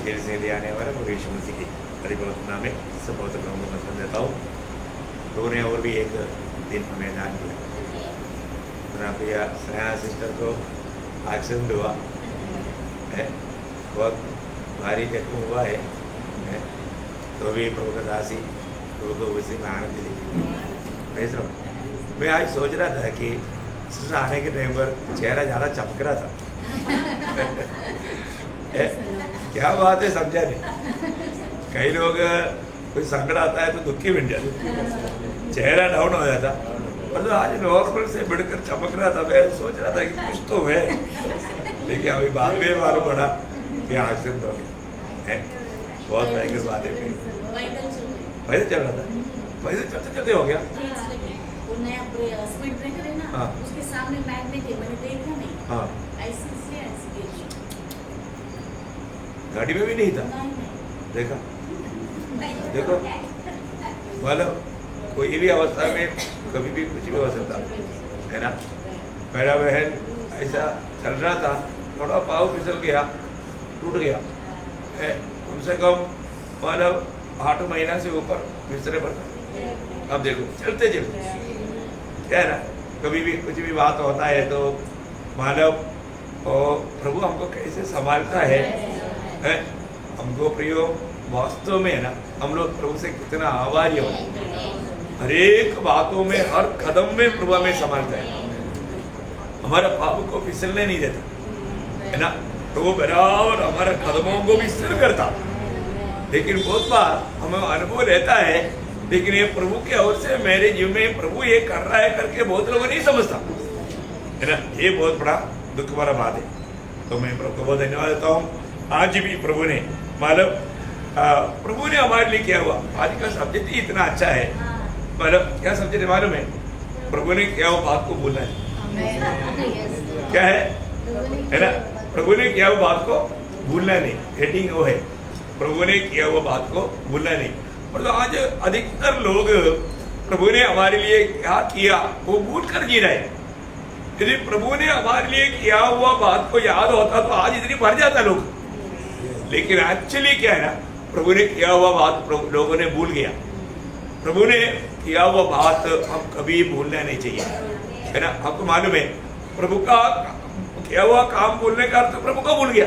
देर से ले आने वाला मैं यीशु मसीह की परिवर्तन नाम में सब बहुत लोगों को मदद देता हूँ। लोगों ने और भी एक दिन हमें दान किया। मेरा प्रिय स्नेहा सिस्टर को एक्सीडेंट हुआ है, बहुत भारी जख्म हुआ है, तो भी प्रभु का दासी प्रभु को उसी में आनंद दी। मैं आज सोच रहा था कि सिस्टर आने के टाइम पर चेहरा ज़्यादा चमक रहा था। क्या बात है समझा नहीं। कई लोग कोई संकट आता है तो दुखी बन जाते, चेहरा डाउन हो जाता, पर तो आज नॉर्मल से बढ़कर चमक रहा था। मैं सोच रहा था कि कुछ तो है, लेकिन अभी बाद में मालूम पड़ा कि एक्सीडेंट हो गया। बहुत भयंकर बात है। पैदल चल रहा था, पैदल चलते चलते हो गया। हाँ उसके सामने मैग्नेट है, मैंने देखा नहीं। हाँ ऐसे गाड़ी में भी नहीं था, देखा देखो मतलब कोई भी अवस्था में कभी भी कुछ भी हो सकता है ना। मेरा बहन ऐसा चल रहा था, थोड़ा पाँव फिसल गया, टूट गया। कम से कम मतलब 8 महीना से ऊपर बिस्तरे पर था। अब देखो चलते चलते क्या है ना, कभी भी कुछ भी बात होता है तो मानव प्रभु हमको कैसे संभालता है। हमको प्रियो वास्तव में है ना, हम लोग प्रभु से कितना आभारी हो। हर एक बातों में, हर कदम में प्रभु हमें संभालता है, हमारा पाप को फिसलने नहीं देता है ना। प्रभु बराबर हमारे कदमों को भी स्थिर करता। लेकिन बहुत बार हमें अनुभव रहता है, लेकिन ये प्रभु के ओर से मेरे जीवन में प्रभु ये कर रहा है करके बहुत लोग नहीं समझता है ना। ये बहुत बड़ा दुख वाला बात है। तो मैं प्रभु को बहुत धन्यवाद देता हूँ। आज भी प्रभु ने मतलब प्रभु ने हमारे लिए किया हुआ आज का सब्जेक्ट ही इतना अच्छा है। मतलब क्या सब्जेक्ट है मालूम है? प्रभु ने किया हुआ बात को भूलना है। क्या है ना? प्रभु ने किया हुआ बात को भूलना नहीं। हेडिंग वो है, प्रभु ने किया हुआ बात को भूलना नहीं। और तो आज अधिकतर लोग प्रभु ने हमारे लिए क्या किया वो भूल कर जी रहे। यदि प्रभु ने हमारे लिए किया हुआ बात को याद होता तो आज इतनी भर जाता लोग। लेकिन एक्चुअली क्या है ना, प्रभु ने किया हुआ बात लोगों ने भूल गया। प्रभु ने किया हुआ बात हम कभी भूलना नहीं चाहिए है ना। आपको मालूम है प्रभु का किया हुआ काम भूलने का अर्थ प्रभु को भूल गया।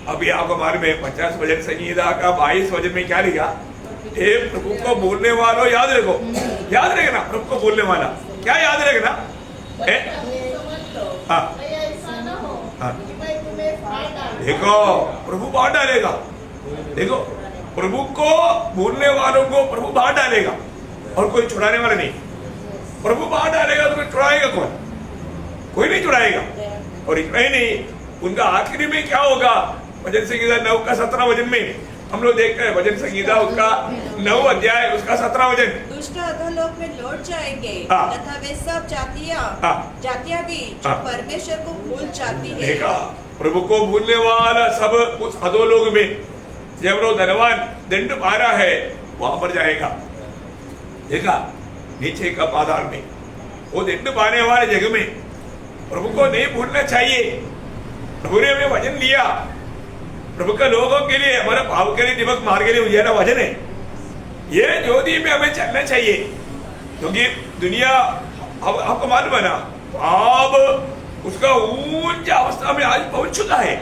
अभी आपको मालूम है 50 वचन संहिता का 22 वचन में क्या लिखा? हे प्रभु को भूलने वालों याद रखो। याद रखना प्रभु को भूलने वाला, क्या याद रखना? हाँ हाँ देखो प्रभु बांट डालेगा। देखो प्रभु को भूलने वालों को प्रभु बांट डालेगा और कोई छुड़ाने वाला नहीं। प्रभु बांट डालेगा तो कोई छुड़ाएगा कौन? कोई नहीं छुड़ाएगा। और इतना ही नहीं, उनका आखिरी में क्या होगा? वचन संहिता 9 का 17 वचन में हम लोग देखते हैं। वचन संहिता उसका 9 अध्याय उसका 17 वचन। दुष्ट अधोलोक में लौट जाएंगे तथा वे सब जातियां भी जो परमेश्वर को भूल जाती है। देखा प्रभु को भूलने वाला सब उस अधोलोक में, जब वो धनवान दंड पा रहा है वहां पर जाएगा। देखा नीचे का पाताल में वो दंड पाने वाले जगह में प्रभु को नहीं भूलना चाहिए। प्रभु ने हमें वचन दिया, प्रभु के लोगों के लिए, हमारे पाप के लिए, दिवस मार्ग के लिए उजियारा वचन है। ये ज्योति में हमें चलना चाहिए, क्योंकि दुनिया अब आपको मालूम है ना, पाप उसका ऊंच अवस्था में आज पहुंच चुका है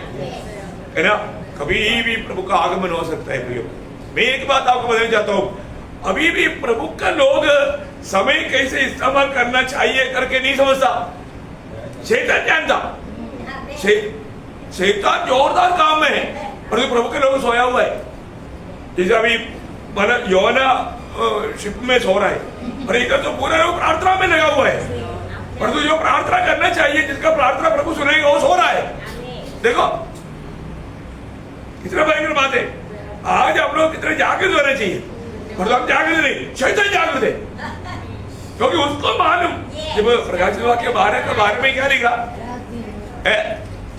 ना। कभी भी प्रभु का आगमन हो सकता है। प्रियो मैं एक बात आपको बताना चाहता हूँ, अभी भी प्रभु का लोग समय कैसे इस्तेमाल करना चाहिए करके नहीं समझता। शैतान जानता, शैतान जोरदार काम में है, और प्रभु के लोग सोया हुआ है। जैसे अभी मतलब योना शिप में सो रहा है, और इधर तो पूरा लोग प्रार्थना में लगा हुआ है। और तो जो प्रार्थना करना चाहिए, जिसका प्रार्थना प्रभु सुनेगा, वो सो रहा है। देखो कितना भयंकर बात है। आज हम लोग कितने जागृत होना चाहिए, और तो हम जागृत नहीं, शैतान जागृत है। क्योंकि उसको मालूम, जब प्रकाशित वाक्य 12 का 12 में क्या लिखा है?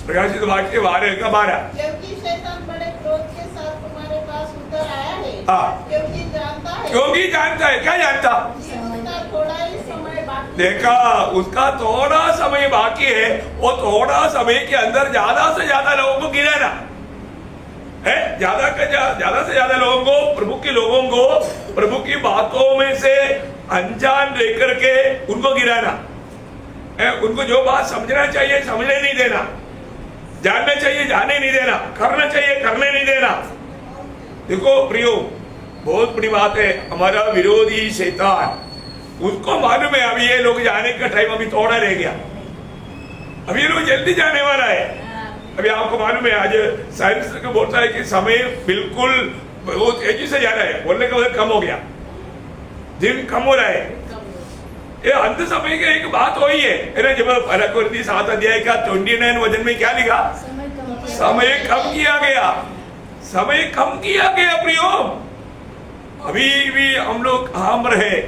प्रकाशित वाक्य 12 का 12, क्योंकि शैतान बड़े क्रोध के साथ तुम्हारे पास उतर आया है। हाँ क्योंकि जानता है, क्योंकि जानता है। क्या जानता? उसका थोड़ा ही समय बाकी। देखा उसका थोड़ा समय बाकी है, वो थोड़ा समय के अंदर ज्यादा से ज्यादा लोगों को गिराना। है ज्यादा से ज्यादा लोगों को, प्रभु की बातों में से अनजान लेकर के उनको गिराना है। उनको जो बात समझना चाहिए समझने नहीं देना, जानना चाहिए जाने नहीं देना, करना चाहिए करने नहीं देना। देखो प्रियो, बहुत बड़ी बात है, हमारा विरोधी शैतान, उसको मालूम है अभी ये लोग जाने का टाइम अभी थोड़ा रह गया, अभी ये लोग जल्दी जाने वाला है। अभी आपको मालूम है आज साइंस को बोलता है कि समय बिल्कुल बहुत तेजी से जा रहा है, बोलने का मतलब कम हो गया, दिन कम हो रहा है। ये अंत समय की एक बात वही है ना, जब 7 अध्याय का 29 वचन में क्या लिखा, समय कम किया गया, समय कम किया गया प्रियो। अभी भी हम लोग काम रहे,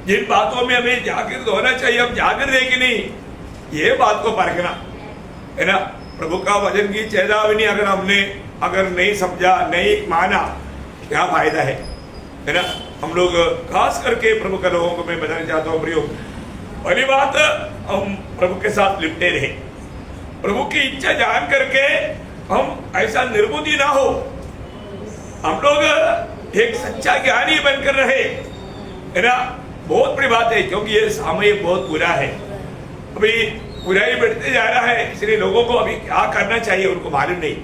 जिन बातों में हमें जागृत होना चाहिए हम जागृत है कि नहीं, ये बात को परखना है ना। प्रभु का वचन की चेतावनी अगर नहीं समझा, नहीं माना, क्या फायदा है ना। हम लोग खास करके प्रभु के लोगों को मैं बताना चाहता हूँ प्रियो, पहली बात हम प्रभु के साथ लिपटे रहे, प्रभु की इच्छा जान करके हम ऐसा निर्बुद्धि ना हो, हम लोग एक सच्चा ज्ञानी बनकर रहे है ना। बहुत बड़ी बात है, क्योंकि ये समय बहुत बुरा है, अभी बुराई बढ़ते जा रहा है, इसलिए लोगों को अभी क्या करना चाहिए उनको मालूम नहीं।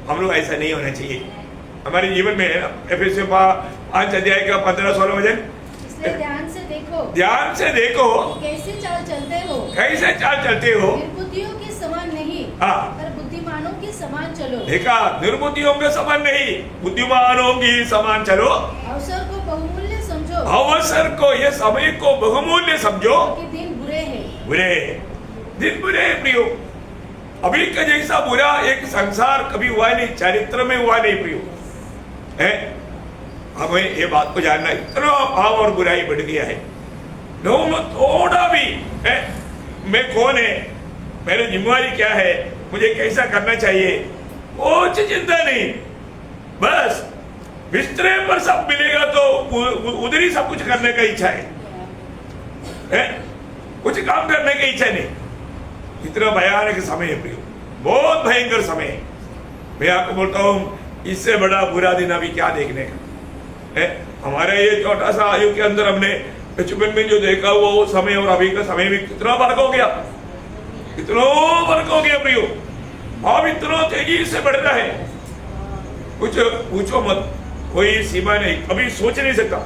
हम लोग ऐसा नहीं होना चाहिए हमारे जीवन में, है ना। एफएससी 5 अध्याय का 15-16 वचन, इसलिए ध्यान से देखो कैसे चाल चलते हो, कैसे चाल चलते हो, निर्बुद्धियों के समान नहीं, हाँ, पर बुद्धिमानों के समान चलो। देखा, निर्बुद्धियों के समान नहीं, बुद्धिमानों की समान चलो। अवसर को बहुमूल्य समझो, अवसर को, ये समय को बहुमूल्य समझो, कि दिन बुरे हैं। बुरे दिन बुरे है प्रियो, अभी का जैसा बुरा एक संसार कभी हुआ नहीं, चरित्र में हुआ नहीं प्रियो है। हमें ये बात को जानना, इतना भाव और बुराई बढ़ गया है लोगों में, थोड़ा भी है मैं कौन है, मेरी जिम्मेवारी क्या है, मुझे कैसा करना चाहिए, कुछ चिंता नहीं, बस बिस्तरे पर सब मिलेगा तो उधर ही सब कुछ करने का इच्छा है, कुछ काम करने की इच्छा नहीं। इतना भयानक समय है प्रियो, बहुत भयंकर समय है। मैं आपको बोलता हूँ, इससे बड़ा बुरा दिन अभी क्या देखने का है। हमारे ये छोटा सा आयु के अंदर हमने बचपन में जो देखा वो समय और अभी का समय में कितना फर्क हो गया, कितना फर्क हो गया प्रियो। भाव इतना तेजी से बढ़ रहा है, कुछ पूछो मत, कोई सीमा नहीं, अभी सोच नहीं सकता।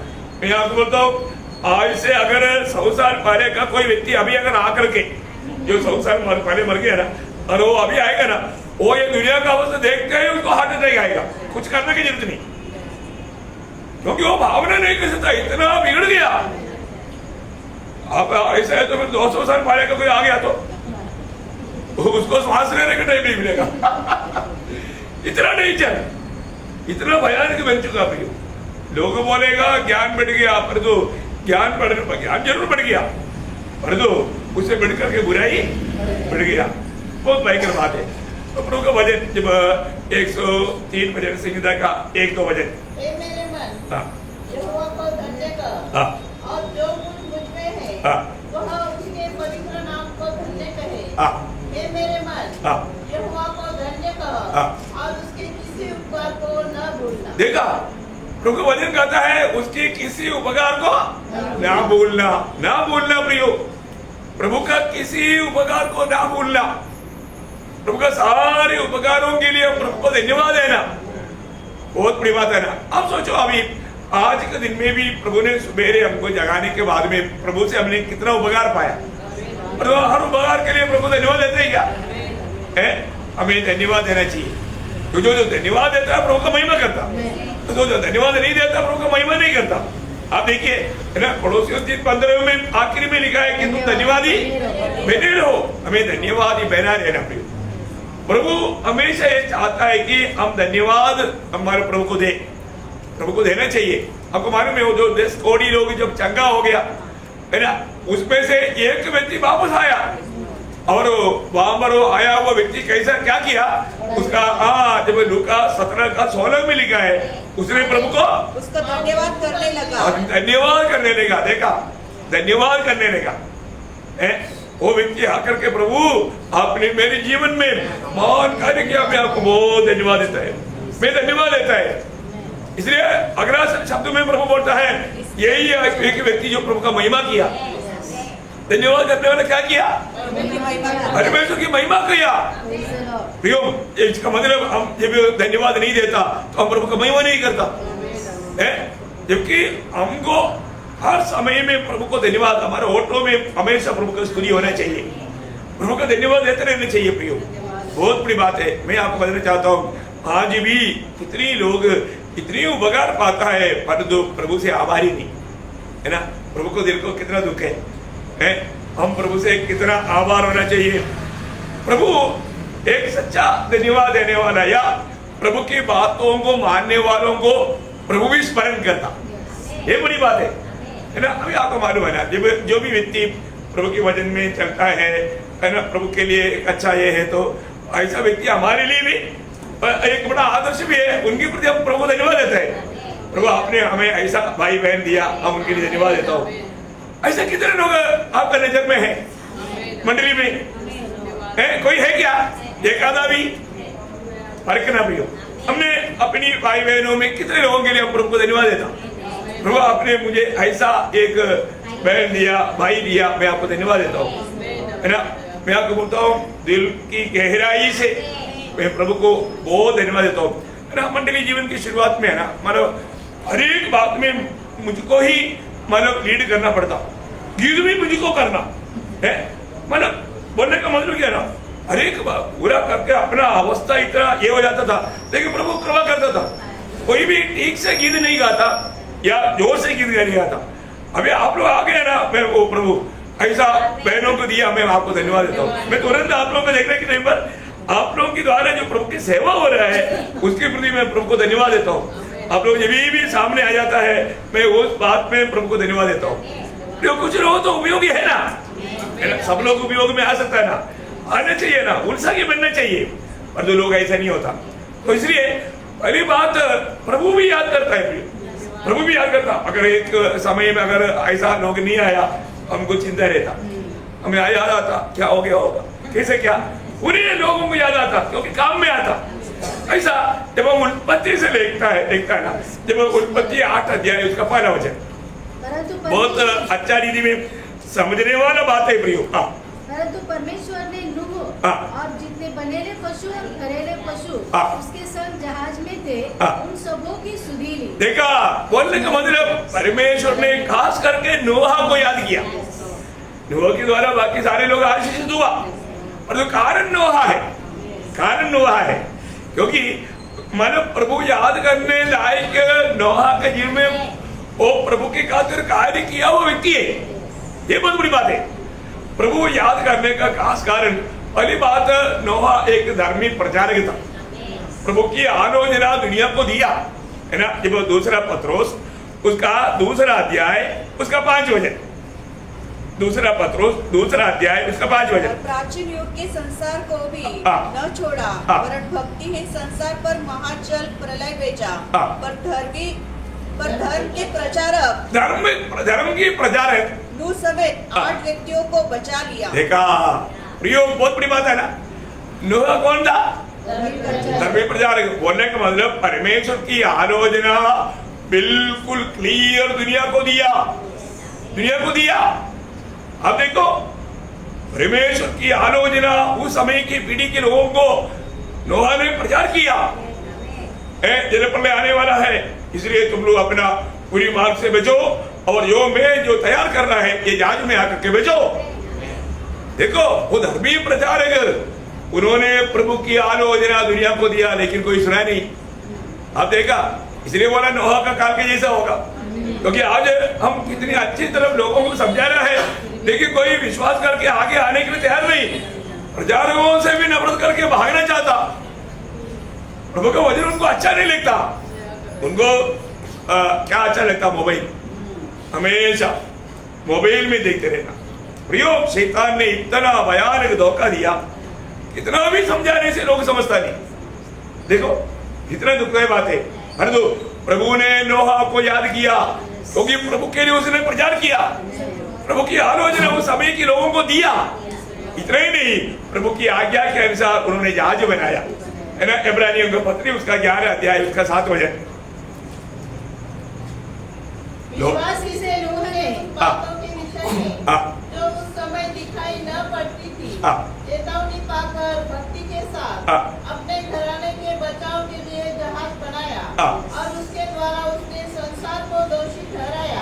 मैं आपको बोलता हूँ, आज से अगर 100 साल पहले का कोई व्यक्ति अभी अगर आकर के, जो 100 साल पहले मर गया ना, और वो अभी आएगा ना, वो ये दुनिया का अवस्था देखते ही उसको हार्ट अटैक आएगा, कुछ करने की जरूरत नहीं, क्योंकि वो भावना नहीं कर सकता, इतना बिगड़ गया। आप ऐसा है तो फिर 200 साल पहले का कोई आ गया तो उसको श्वास लेने का टाइम नहीं मिलेगा इतना नहीं चल, इतना भयानक बन चुका भाई। लोग बोलेगा ज्ञान बढ़ गया, पर तो ज्ञान जरूर बढ़ गया, पर तो उससे बढ़ करके बुराई बढ़ गया, बहुत भयंकर बात है। तो प्रभु का वचन जब 103 भजन संहिता का 1-2 वचन, हे मेरे मन, हाँ, यहोवा को धन्य कर, हाँ, और जो कुछ मुझ में है हाँ, वह उसके पवित्र नाम को धन्य कहे। हाँ, हे मेरे मन, हाँ, यहोवा को धन्य कर, हाँ, और उसके किसी उपकार को न भूलना। देखा, प्रभु का वचन कहता है उसके किसी उपकार को ना भूलना, ना भूलना प्रियो, प्रभु का किसी उपकार को ना भूलना, प्रभु का सारे उपकारों के लिए प्रभु को धन्यवाद देना, बहुत बड़ी बात है ना। अब सोचो, अभी आज के दिन में भी प्रभु ने सुबेरे हमको जगाने के बाद में प्रभु से हमने कितना उपकार पाया, और हर उपकार के लिए प्रभु धन्यवाद देते हैं क्या है, हमें धन्यवाद देना चाहिए। तो जो धन्यवाद देता है प्रभु का महिमा करता, तो जो धन्यवाद नहीं देता प्रभु का महिमा नहीं करता। आप देखिए है ना, पड़ोसियों 15 में आखिरी में लिखा है कि तुम धन्यवादी बने रहो, हमें धन्यवादी बना रहना प्रिय। प्रभु हमेशा ये चाहता है कि हम धन्यवाद हमारे प्रभु को दे, प्रभु को देना चाहिए। आपको मालूम है वो जो 10 करोड़ लोग जब चंगा हो गया है ना, उसमें से एक व्यक्ति वापस आया, और वहां पर आया हुआ व्यक्ति कैसा क्या किया उसका, जब लूका 17:16 में लिखा है, उसने प्रभु को उसको धन्यवाद करने लगा, धन्यवाद करने लगा। देखा, धन्यवाद करने लगा है। वो व्यक्ति आकर के प्रभु आपने मेरे जीवन में महान कार्य किया, मैं आपको बहुत धन्यवाद देता है, मैं धन्यवाद देता है। इसलिए अगला शब्द में प्रभु बोलता है, यही है एक व्यक्ति जो प्रभु का महिमा किया। धन्यवाद करने वाला क्या किया? परमेश्वर की महिमा किया। प्रियो, इसका मतलब हम जब धन्यवाद नहीं देता तो हम प्रभु का महिमा नहीं करता है, जबकि हमको हर समय में प्रभु को धन्यवाद, हमारे होठों में हमेशा प्रभु का स्तुति होना चाहिए, प्रभु का धन्यवाद देते रहना चाहिए। प्रियो, बहुत बड़ी बात है। मैं आपको बताना चाहता हूँ, आज भी कितनी लोग इतनी उपकार पाता है परंतु प्रभु से आभारी नहीं है ना। प्रभु को दिल को कितना दुख है? हम प्रभु से कितना आभार होना चाहिए। प्रभु एक सच्चा धन्यवाद देने वाला या प्रभु की बातों को मानने वालों को प्रभु भी स्मरण करता, ये बड़ी बात है ना। अभी आपको मालूम है ना, जब जो भी व्यक्ति प्रभु के वचन में चलता है ना, प्रभु के लिए एक अच्छा ये है, तो ऐसा व्यक्ति हमारे लिए भी एक बड़ा आदर्श भी है। उनके प्रति हम प्रभु धन्यवाद देते हैं। प्रभु आपने हमें ऐसा भाई बहन दिया, हम उनके लिए धन्यवाद देता हूँ। ऐसा कितने लोग आपका नजर में है? मंडली में है कोई है क्या? एक आधा भी परखना भी हो। हमने अपनी भाई बहनों में कितने लोगों के लिए हम प्रभु को धन्यवाद देता। प्रभु आपने मुझे ऐसा एक बहन दिया, भाई दिया, मैं आपको धन्यवाद देता हूँ, है ना। मैं आपको बोलता हूँ दिल की गहराई से मैं प्रभु को बहुत धन्यवाद देता हूँ, है ना। मंडली जीवन की शुरुआत में है ना, मतलब हर एक बात में मुझको ही मतलब लीड करना पड़ता, गीत भी मुझको करना है। मतलब बोलने का मतलब क्या ना, हर एक पूरा करके अपना अवस्था इतना ये हो जाता था, लेकिन प्रभु कृपा करता था। कोई भी ठीक से गीत नहीं गाता या जोर से गीत नहीं गाता। अभी आप लोग आ गए ना, मैं वो प्रभु ऐसा बहनों को दिया, मैं आपको धन्यवाद देता हूँ। मैं तुरंत आप लोगों को देखने के टाइम पर आप लोगों के द्वारा जो प्रभु की सेवा हो रहा है उसके प्रति मैं प्रभु को धन्यवाद देता हूँ। आप लोग जब भी सामने आ जाता है, मैं उस बात में प्रभु को धन्यवाद देता हूँ। जो कुछ लोग तो उपयोगी है ना, सब लोग उपयोग में आ सकता है ना, आना चाहिए ना, उल्सा की बनना चाहिए, पर जो लोग ऐसा नहीं होता। तो इसलिए पहली बात प्रभु भी याद करता है, प्रभु भी याद करता। अगर एक समय में अगर ऐसा लोग नहीं आया, हमको चिंता रहता, हमें याद आता क्या हो गया होगा, कैसे क्या, उन्हीं लोगों को याद आता क्योंकि काम में आता। ऐसा जब हम उत्पत्ति से देखता है ना, जब उत्पत्ति 8 अध्याय उसका पहला वचन बहुत अच्छा रीति में समझने वाला बात है प्रियो। परंतु परमेश्वर ने नूह और जितने बनेले पशु और घरेले पशु उसके संग जहाज में थे उन सबों की सुधि ली। देखा, बोलने का मतलब परमेश्वर ने खास करके नोहा को याद किया। नोहा के द्वारा बाकी सारे लोग आशीषित हुआ, और जो कारण नोहा है क्योंकि मानो प्रभु याद करने लायक नोहा के जीवन में वो प्रभु के खातिर कार्य किया वो व्यक्ति है। ये बहुत बड़ी बात है। प्रभु याद करने का खास कारण, पहली बात, नोहा एक धार्मिक प्रचारक था, प्रभु की आलोचना दुनिया को दिया, है ना। जब दूसरा पत्रोस उसका दूसरा अध्याय उसका 5 वचन, दूसरा पत्रोस दूसरा अध्याय उसका 5 वचन, प्राचीन युग के संसार को भी न छोड़ा, वरन भक्ति है संसार पर महाजल प्रलय भेजा, पर धर्म के प्रचारक, धर्म की प्रचारक नूह समेत 8 व्यक्तियों को बचा लिया। देखा प्रियो, बहुत बड़ी बात है ना। नूह कौन था? धर्मी प्रचारक। बोलने का मतलब परमेश्वर की आलोचना बिल्कुल क्लियर दुनिया को दिया। अब देखो, परमेश्वर की आलोचना उस समय की पीढ़ी के लोगों को नोहा ने प्रचार किया। जल प्रलय आने वाला है, इसलिए तुम लोग अपना पूरी मार्ग से बचो, और जो तैयार करना है ये जहाज में आकर के बचो। देखो, वो धर्मी प्रचारक, उन्होंने प्रभु की आलोचना दुनिया को दिया, लेकिन कोई सुना नहीं। आप देखा, इसलिए बोला नोहा का काल के जैसा होगा, क्योंकि आज हम कितनी अच्छी तरफ लोगों को समझा रहा है, लेकिन कोई विश्वास करके आगे आने के लिए तैयार नहीं। प्रचारकों से भी नफरत करके भागना चाहता। प्रभु का वचन उनको अच्छा नहीं लगता। उनको क्या अच्छा लगता? मोबाइल, हमेशा मोबाइल में देखते रहना। प्रियो, शैतान ने इतना भयानक धोखा दिया, इतना भी समझाने से लोग समझता नहीं। देखो कितना दुखदायी बात है। परंतु प्रभु ने नोहा को याद किया, क्योंकि प्रभु के लिए उसने प्रचार किया, प्रभु की आलोचना उस समय के लोगों को दिया। इतना ही नहीं, प्रभु की आज्ञा के अनुसार उन्होंने जहाज बनाया, है ना। इब्रानियों का पत्री उसका 11 अध्याय उसका 7 वचन। विश्वासी से नूह ने बातों के विषय में जो उस समय दिखाई न पड़ती थी, चेतावनी पाकर भक्ति के साथ अपने घराने के बचाव के लिए जहाज बनाया, और उसके द्वारा उसने संसार को दोषी ठहराया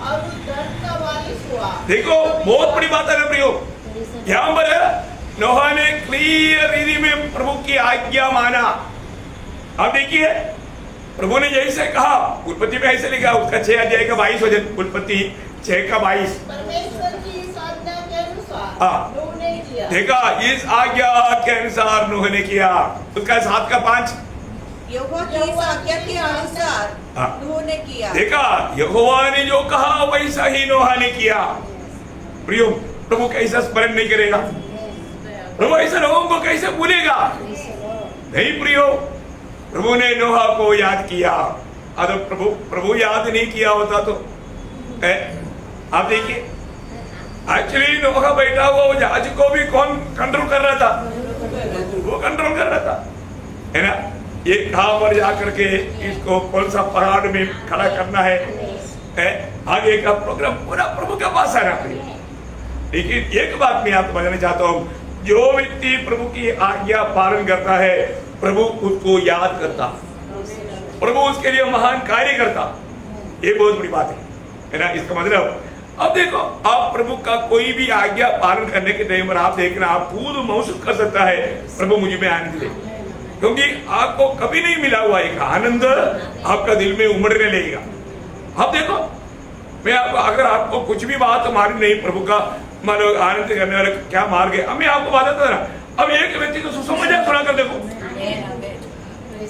और उस धर्म का वारिस हुआ। देखो बहुत बड़ी बात है ना प्रियो, यहाँ पर नोहा ने क्लियर रीति में प्रभु की आज्ञा माना। आप देखिए प्रभु ने जैसे कहा, उत्पत्ति में ऐसे लिखा उसका 6 अध्याय का 22 वचन, उत्पत्ति 6 का 22। परमेश्वर की इस आज्ञा के अनुसार नूह ने किया। देखा, इस आज्ञा के अनुसार नूह ने किया। उसका 7 का 5। यहोवा की इस आज्ञा के अनुसार नूह ने किया। देखा, यहोवा ने जो कहा वैसा ही नोहा ने किया। प्रियो, प्रभु कैसा स्मरण नहीं करेगा? प्रभु ऐसा लोगों को कैसे भूलेगा? नहीं प्रियो, प्रभु ने नोहा को याद किया। अगर प्रभु याद नहीं किया होता तो आप देखिए, एक्चुअली नोहा बैठा हुआ वो जहाज को भी कौन कंट्रोल कर रहा था? वो कंट्रोल कर रहा था, है ना। ये कहां पर जाकर के इसको कौन सा पहाड़ में खड़ा करना है, आगे का प्रोग्राम पूरा प्रभु के पास है ना। लेकिन एक बात मैं आपको बताना चाहता हूँ, जो व्यक्ति प्रभु की आज्ञा पालन करता है, प्रभु उसको याद करता, प्रभु उसके लिए महान कार्य करता। ये बहुत बड़ी बात है ना। इसका मतलब अब देखो, आप प्रभु का कोई भी आज्ञा पालन करने के टाइम पर आप देखना, आप खुद महसूस कर सकता है प्रभु मुझे में आनंद दे, क्योंकि आपको कभी नहीं मिला हुआ एक आनंद आपका दिल में उमड़ने लगेगा। अब देखो, मैं आपको अगर आपको कुछ भी बात मालूम नहीं प्रभु का मानो आनंद करने वाला क्या मार्ग है, अब मैं आपको बताता ना। अब एक व्यक्ति को सुसमाचार सुना कर देखो,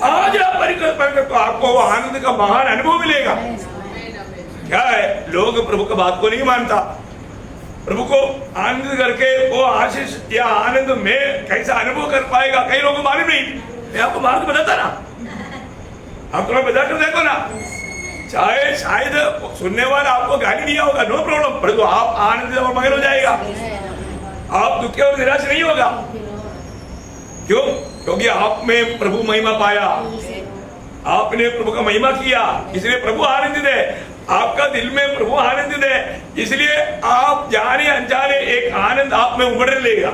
आज आप परिकर तो आपको आनंद का महान अनुभव मिलेगा। क्या है, लोग प्रभु का बात को नहीं मानता, प्रभु को आनंद करके वो आशीष या आनंद में कैसा अनुभव कर पाएगा, कई लोगों को मालूम नहीं। मैं आपको मार्ग बताता ना, आप थोड़ा बता कर देखो ना। चाहे शायद सुनने वाला आपको गाली दिया होगा, नो प्रॉब्लम, परंतु आप आनंद और मगन हो जाएगा, आप दुखी और निराश नहीं होगा। क्यों? क्योंकि आप में प्रभु महिमा पाया, आपने प्रभु का महिमा किया, इसलिए प्रभु आनंदित है। आपका दिल में प्रभु आनंदित है, इसलिए आप जाने अनजाने एक आनंद आप में उमड़ने लगेगा।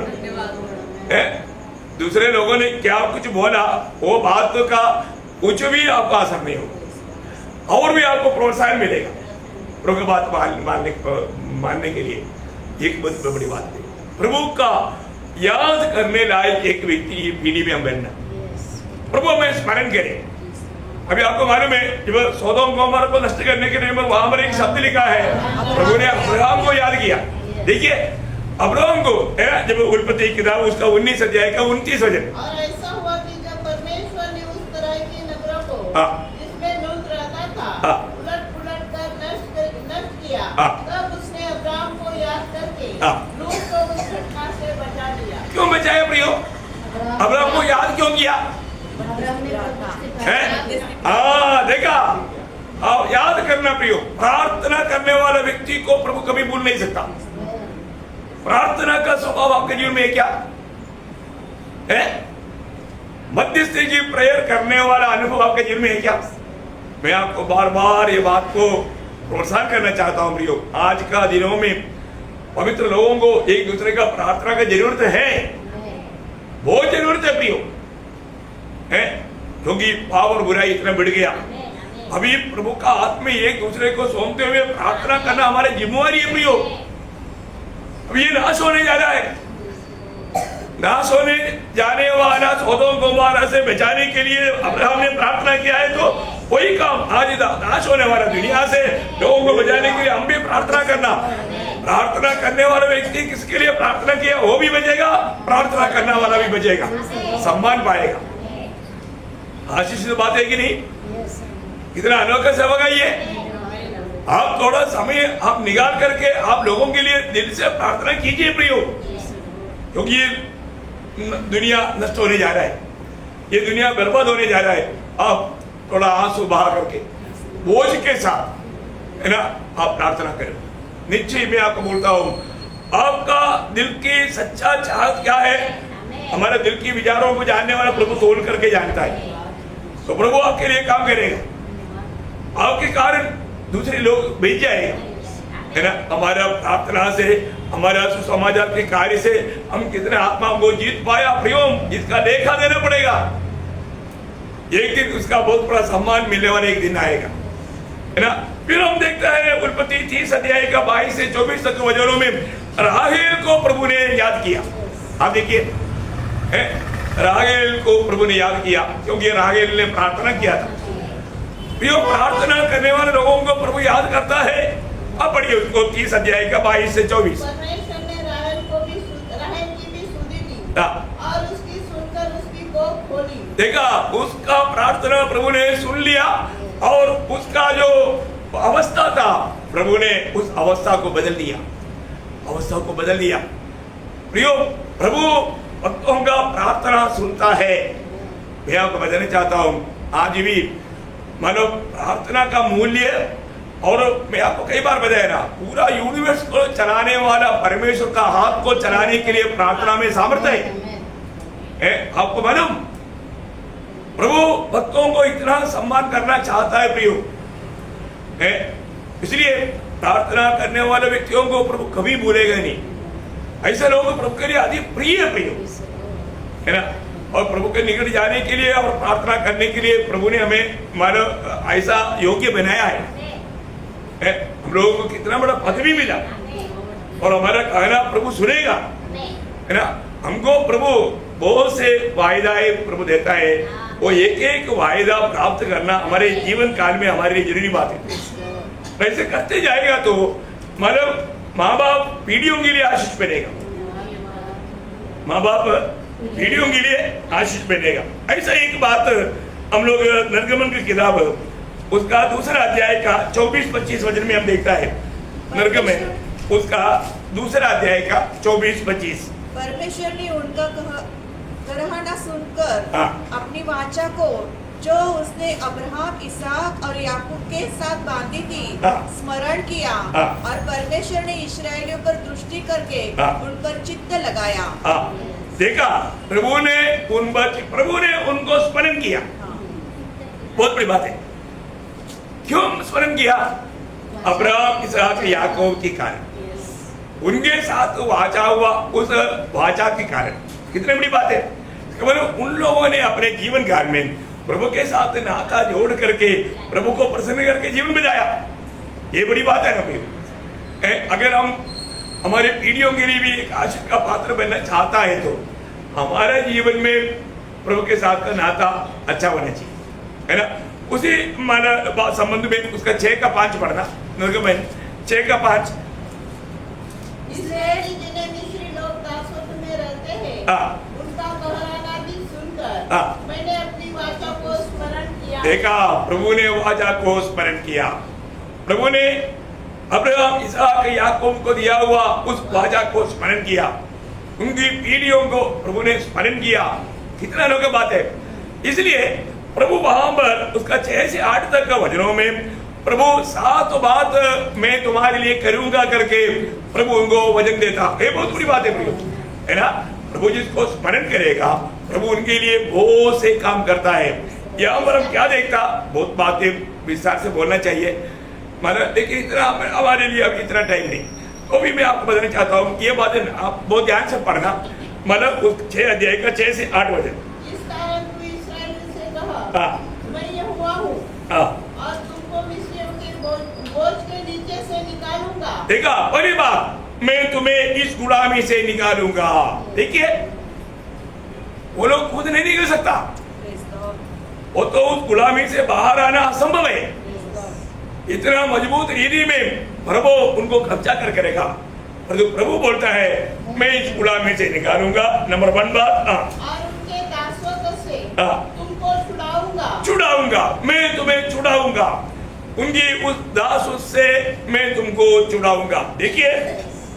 दूसरे लोगों ने क्या कुछ बोला, वो बात का कुछ भी आपका असर नहीं होगा, और भी आपको प्रोत्साहन मिलेगा प्रभु की बात मानने के लिए। एक बहुत बड़ी बात है, प्रभु का याद करने लायक एक व्यक्ति पीढ़ी में हम बनना, प्रभु हमें स्मरण करें। अभी आपको मालूम है, जब सोदोम गोमोरा को नष्ट करने के लिए वहां पर एक शब्द लिखा है, प्रभु ने अब्राहम को याद किया। देखिए अब्राहम को, जब उत्पत्ति किताब उसका 19 अध्याय का 29 वचन। और ऐसा हुआ कि जब परमेश्वर ने उस तरह के नगरों को जिसमें लूत रहता था उलट कर नष्ट किया, तब उसने अब्राहम को याद करके लूत को उस घटना से बचा लिया। क्यों बचाया प्रियो? अब्राहम को याद क्यों किया? देखा, आप याद करना प्रियो। प्रार्थना करने वाला व्यक्ति को प्रभु कभी भूल नहीं सकता। प्रार्थना का स्वभाव आपके जीवन में क्या है? मध्यस्थी की प्रेयर करने वाला अनुभव आपके जीवन में है क्या? मैं आपको बार बार ये बात को प्रोत्साहन करना चाहता हूं प्रियो। आज का दिनों में पवित्र लोगों को एक दूसरे का प्रार्थना की जरूरत है, बहुत जरूरत है प्रियो, है, क्योंकि पाप और बुराई इतना बढ़ गया। अभी प्रभु का हाथ में एक दूसरे को सौंपते हुए प्रार्थना करना हमारी जिम्मेवारी है प्रियो। अभी ये नाश होने जा रहा है, नाश होने जाने वाला सोदोम गोमोरा से बचाने के लिए अब्राहम ने प्रार्थना किया है, तो वही काम आज नाश होने वाला दुनिया से लोगों को बचाने के लिए हम भी प्रार्थना करना। प्रार्थना करने वाला व्यक्ति किसके लिए प्रार्थना किया वो भी बचेगा, प्रार्थना करने वाला भी बचेगा, सम्मान पाएगा। आशीष बात है कि नहीं? कितना अनोखा सबक है ये। आप थोड़ा समय आप निकाल करके आप लोगों के लिए दिल से प्रार्थना कीजिए प्रियो, क्योंकि ये दुनिया नष्ट होने जा रहा है, ये दुनिया बर्बाद होने जा रहा है। आप थोड़ा आंसू बहा करके बोझ के साथ, है ना, आप प्रार्थना करें। निश्चय मैं आपको बोलता हूँ, आपका दिल की सच्चा चाहत क्या है? हमारे दिल की विचारों को जानने वाला प्रभु तोल करके जानता है। तो प्रभु आपके लिए काम करेगा, आपके कारण दूसरे लोग भेज जाएगा, है ना। हमारा प्रार्थना से, हमारा सुसमाचार के कार्य से हम कितने आत्माओं को जीत पाया प्रियोम, इसका लेखा देना पड़ेगा। एक दिन उसका बहुत बड़ा सम्मान मिलने वाला एक दिन आएगा, है ना। फिर हम देखते हैं उत्पत्ति 30 अध्याय का 22 से 24 तक वचनों में राहेल को प्रभु ने याद किया। आप देखिए, राहेल को प्रभु ने याद किया क्योंकि राहेल ने प्रार्थना किया था। प्रियो, प्रार्थना करने वाले लोगों को प्रभु याद करता है। अब पढ़िए उसको 30 अध्याय का 22 से 24। परमेश्वर ने राहेल की भी सुधी ली और उसकी सुनकर उसकी कोख खोली। देखा, उसका प्रार्थना प्रभु ने सुन लिया और उसका जो अवस्था था प्रभु ने उस अवस्था को बदल दिया, अवस्था को बदल दिया। प्रियो, प्रभु भक्तों का प्रार्थना सुनता है। मैं आपको बताना चाहता हूँ, आज भी मानो प्रार्थना का मूल्य, और मैं आपको कई बार बताया ना, पूरा यूनिवर्स को चलाने वाला परमेश्वर का हाथ को चलाने के लिए प्रार्थना में सामर्थ्य है। आपको मालूम, प्रभु भक्तों को इतना सम्मान करना चाहता है प्रियो, है। इसलिए प्रार्थना करने वाले व्यक्तियों को प्रभु कभी भूलेगा नहीं। ऐसे लोग प्रभु के लिए अति प्रिय है ना। और प्रभु के निकट जाने के लिए और प्रार्थना करने के लिए प्रभु ने हमें मानो ऐसा योग्य बनाया है। हम लोगों को कितना बड़ा पद भी मिला और हमारा कहना प्रभु सुनेगा, है ना। हमको प्रभु बहुत से वायदाएं प्रभु देता है, वो एक एक वायदा प्राप्त करना हमारे जीवन काल में हमारे लिए जरूरी बात है। ऐसे करते जाएगा तो मतलब माँ बाप पीढ़ियों के लिए आशीष बनेगा, माँ बाप पीढ़ियों के लिए आशीष बनेगा। ऐसा एक बात हम लोग निर्गमन की किताब उसका 2 अध्याय का 24-25 वचन में हम देखता है। निर्गमन उसका 2 अध्याय का 24-25। परमेश्वर ने उनका कहना सुनकर अपनी वाचा को जो उसने अब्राहम, इसहाक और याकूब के साथ बांधी थी स्मरण किया और परमेश्वर ने इस्राएलियों पर दृष्टि करके उन पर चित्त लगाया। देखा, प्रभु ने उनको स्मरण किया। बहुत बड़ी बात है। क्यों स्मरण किया? अब्राहम, इसहाक, याकूब के कारण उनके साथ वाचा हुआ, उस वाचा के कारण। कितनी बड़ी बात है। उन लोगों ने अपने जीवन काल में प्रभु के साथ नाता जोड़ करके प्रभु को प्रसन्न करके जीवन बिताया। ये बड़ी बात है ना भाई। अगर हम हमारे पीढ़ियों के लिए भी एक आशीष का पात्र बनना चाहता है तो हमारे जीवन में प्रभु के साथ का नाता अच्छा होना चाहिए, है ना। उसी माना संबंध में उसका 6 का 5 पढ़ना। निर्गमन 6 का 5। इस्राएली जिन्हें मिस्री लोग दासत्व में रहते हैं उनका कहलाना भी सुनकर मैंने अपनी वाचा को स्मरण किया। देखा, प्रभु ने वाचा को स्मरण किया। प्रभु ने अब्राहम, इसहाक, याकूब को दिया हुआ उस वाचा को स्मरण किया। उनकी पीढ़ियों को प्रभु ने स्मरण किया। कितना लोग बात है। इसलिए प्रभु वहां पर उसका 6 से 8 तक का वचनों में प्रभु 7 बात मैं तुम्हारे लिए करूंगा करके प्रभु उनको वचन देता है। बहुत बड़ी बात है प्रभु, है ना। प्रभु जिसको स्मरण करेगा प्रभु उनके लिए बहुत से काम करता है। यहाँ पर हम क्या देखता, बहुत बातें विस्तार से बोलना चाहिए मतलब, लेकिन इतना हमारे लिए अभी इतना टाइम नहीं। तो भी मैं आपको बताना चाहता हूँ ये बातें आप बहुत ध्यान से पढ़ना। मतलब उस 6 अध्याय का 6 से 8 वचन। इस कारण तू इस्राएल से कहा, मैं यहोवा हूँ और तुमको मिस्रियों के बोझ के नीचे से निकालूंगा। देखा, पहली बात, मैं तुम्हें इस गुलामी से निकालूंगा। देखिए, वो लोग खुद नहीं निकल सकता, वो तो उस गुलामी से बाहर आना असंभव है। इतना मजबूत रीति में प्रभु उनको कब्जा कर करेगा। प्रभु बोलता है मैं इस गुलामी से निकालूंगा। नंबर 1 बात, और उनके दासत्व से तुमको छुड़ाऊंगा। मैं तुम्हें छुड़ाऊंगा, उनकी उस दासत्व से मैं तुमको छुड़ाऊंगा। देखिए,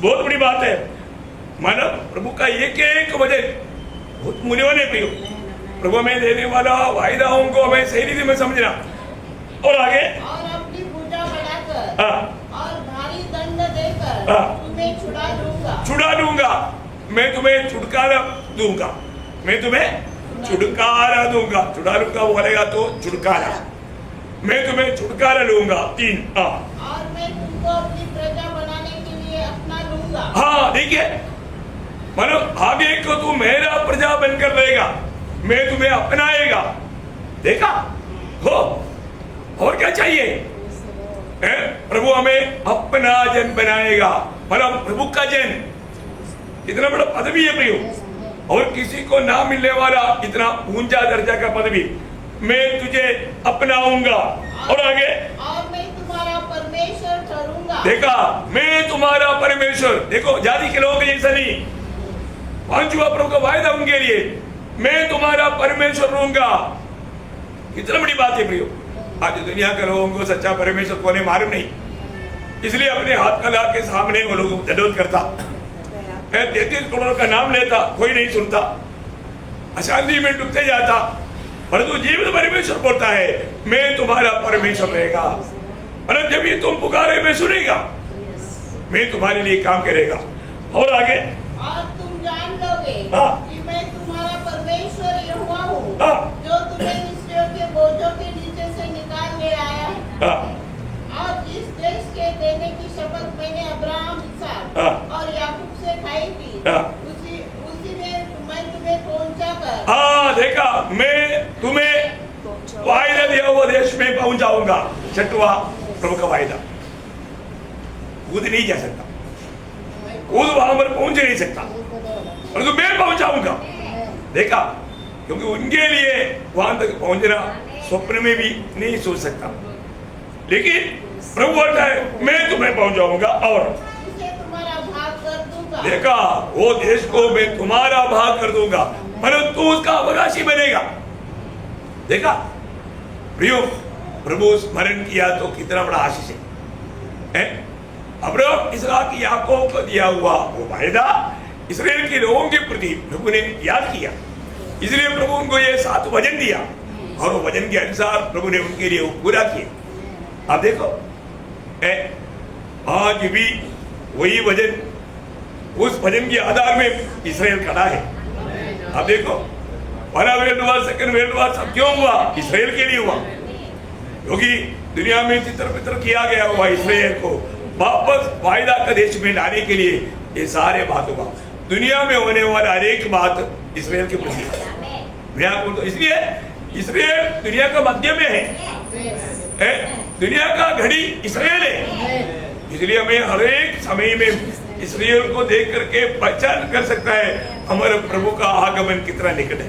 बहुत बड़ी बात है। मानव प्रभु का एक एक वचन बहुत मूल्यवान है प्रियो। प्रभु में देने वाला वायदाओं को हमें सही रीति में समझना। और आगे, और अपनी भुजा बढ़ाकर और भारी दंड देकर तुम्हें तुम्हें छुड़ा लूंगा। छुड़ा लूंगा, मैं तुम्हें छुटकारा दूंगा, मैं तुम्हें छुटकारा दूंगा। छुड़ा लूंगा बोलेगा तो छुटकारा, मैं तुम्हें छुटकारा लूंगा। 3 और मैं तुमको अपनी प्रजा बनाने के लिए अपना लूंगा। हाँ देखिए, मतलब आगे को तू मेरा प्रजा बनकर रहेगा, मैं तुम्हें अपनाएगा। देखा हो, और क्या चाहिए? प्रभु हमें अपना जन बनाएगा, मतलब प्रभु का जन। इतना बड़ा पदवी है प्रियो, और किसी को ना मिलने वाला इतना ऊंचा दर्जा का पदवी। मैं तुझे अपनाऊंगा, और आगे, और मैं तुम्हारा परमेश्वर ठहरूंगा। देखा, मैं तुम्हारा परमेश्वर। देखो, जाति के लोगों के जैसा नहीं, 5वां प्रभु का वायदा उनके लिए, मैं तुम्हारा परमेश्वर रहूंगा। कितना बड़ी बात है प्रियो। आज दुनिया के लोगों को सच्चा परमेश्वर कोने मालूम नहीं, इसलिए अपने हाथ कला के सामने वो लोग जदोद करता, 33 करोड़ का नाम लेता, कोई नहीं सुनता, अशांति में डूबते जाता। परंतु जीवित परमेश्वर बोलता है, मैं तुम्हारा परमेश्वर रहेगा। मतलब जब ये तुम पुकारे, मैं सुनेगा, मैं तुम्हारे लिए काम करेगा। और आगे, और तुम जान लोगे कि मैं तुम्हारा परमेश्वर यहोवा हूँ, जो तुम्हें मिस्रियों के बोझों के नीचे से निकाल ले आया है। और जिस देश के देने की शपथ मैंने अब्राहम, इसहाक और याकूब से खाई थी, उसी में मैं तुम्हें पहुंचा कर। देखा, मैं तुम्हें वायदा दिया हुआ देश में पहुंचाऊंगा। 6वां प्रभु का वायदा। कूद नहीं जा सकता, कूद वहां पर पहुंच नहीं सकता, परंतु मैं पहुंचाऊंगा। देखा, क्योंकि उनके लिए वहां तक पहुंचना स्वप्न में भी नहीं सोच सकता, लेकिन प्रभु बोलता है, मैं तुम्हें पहुंचाऊंगा और तुम्हारा भाग कर दूंगा। देखा, वो देश को मैं तुम्हारा भाग कर दूंगा, परंतु तू उसका अवकाशी बनेगा। देखा प्रियो, प्रभु स्मरण किया तो कितना बड़ा आशीष है। अब्राहम, इसहाक, याकूब को दिया हुआ वो वायदा इस्राएल के लोगों के प्रति प्रभु ने याद किया, इसलिए प्रभु उनको ये 7 वचन दिया, और वो वचन के अनुसार प्रभु ने उनके लिए पूरा किया। आप देखो, आज भी वही वचन, उस वचन के आधार में इस्राएल खड़ा है। आप देखो, पहला world war, second world war सब क्यों हुआ? इस्राएल के लिए हुआ, क्योंकि दुनिया में तितर-बितर किया गया हुआ इस्राएल को वापस वायदा का देश में लाने के लिए ये सारे बात हुआ। दुनिया में होने वाला हर एक बात इस्राएल के प्रति है। तो इसलिए इस्राएल दुनिया का मध्य में है, दुनिया का घड़ी इस्राएल है। इसलिए हमें हर एक समय में इस्राएल को देख करके पहचान कर सकता है हमारे प्रभु का आगमन कितना निकट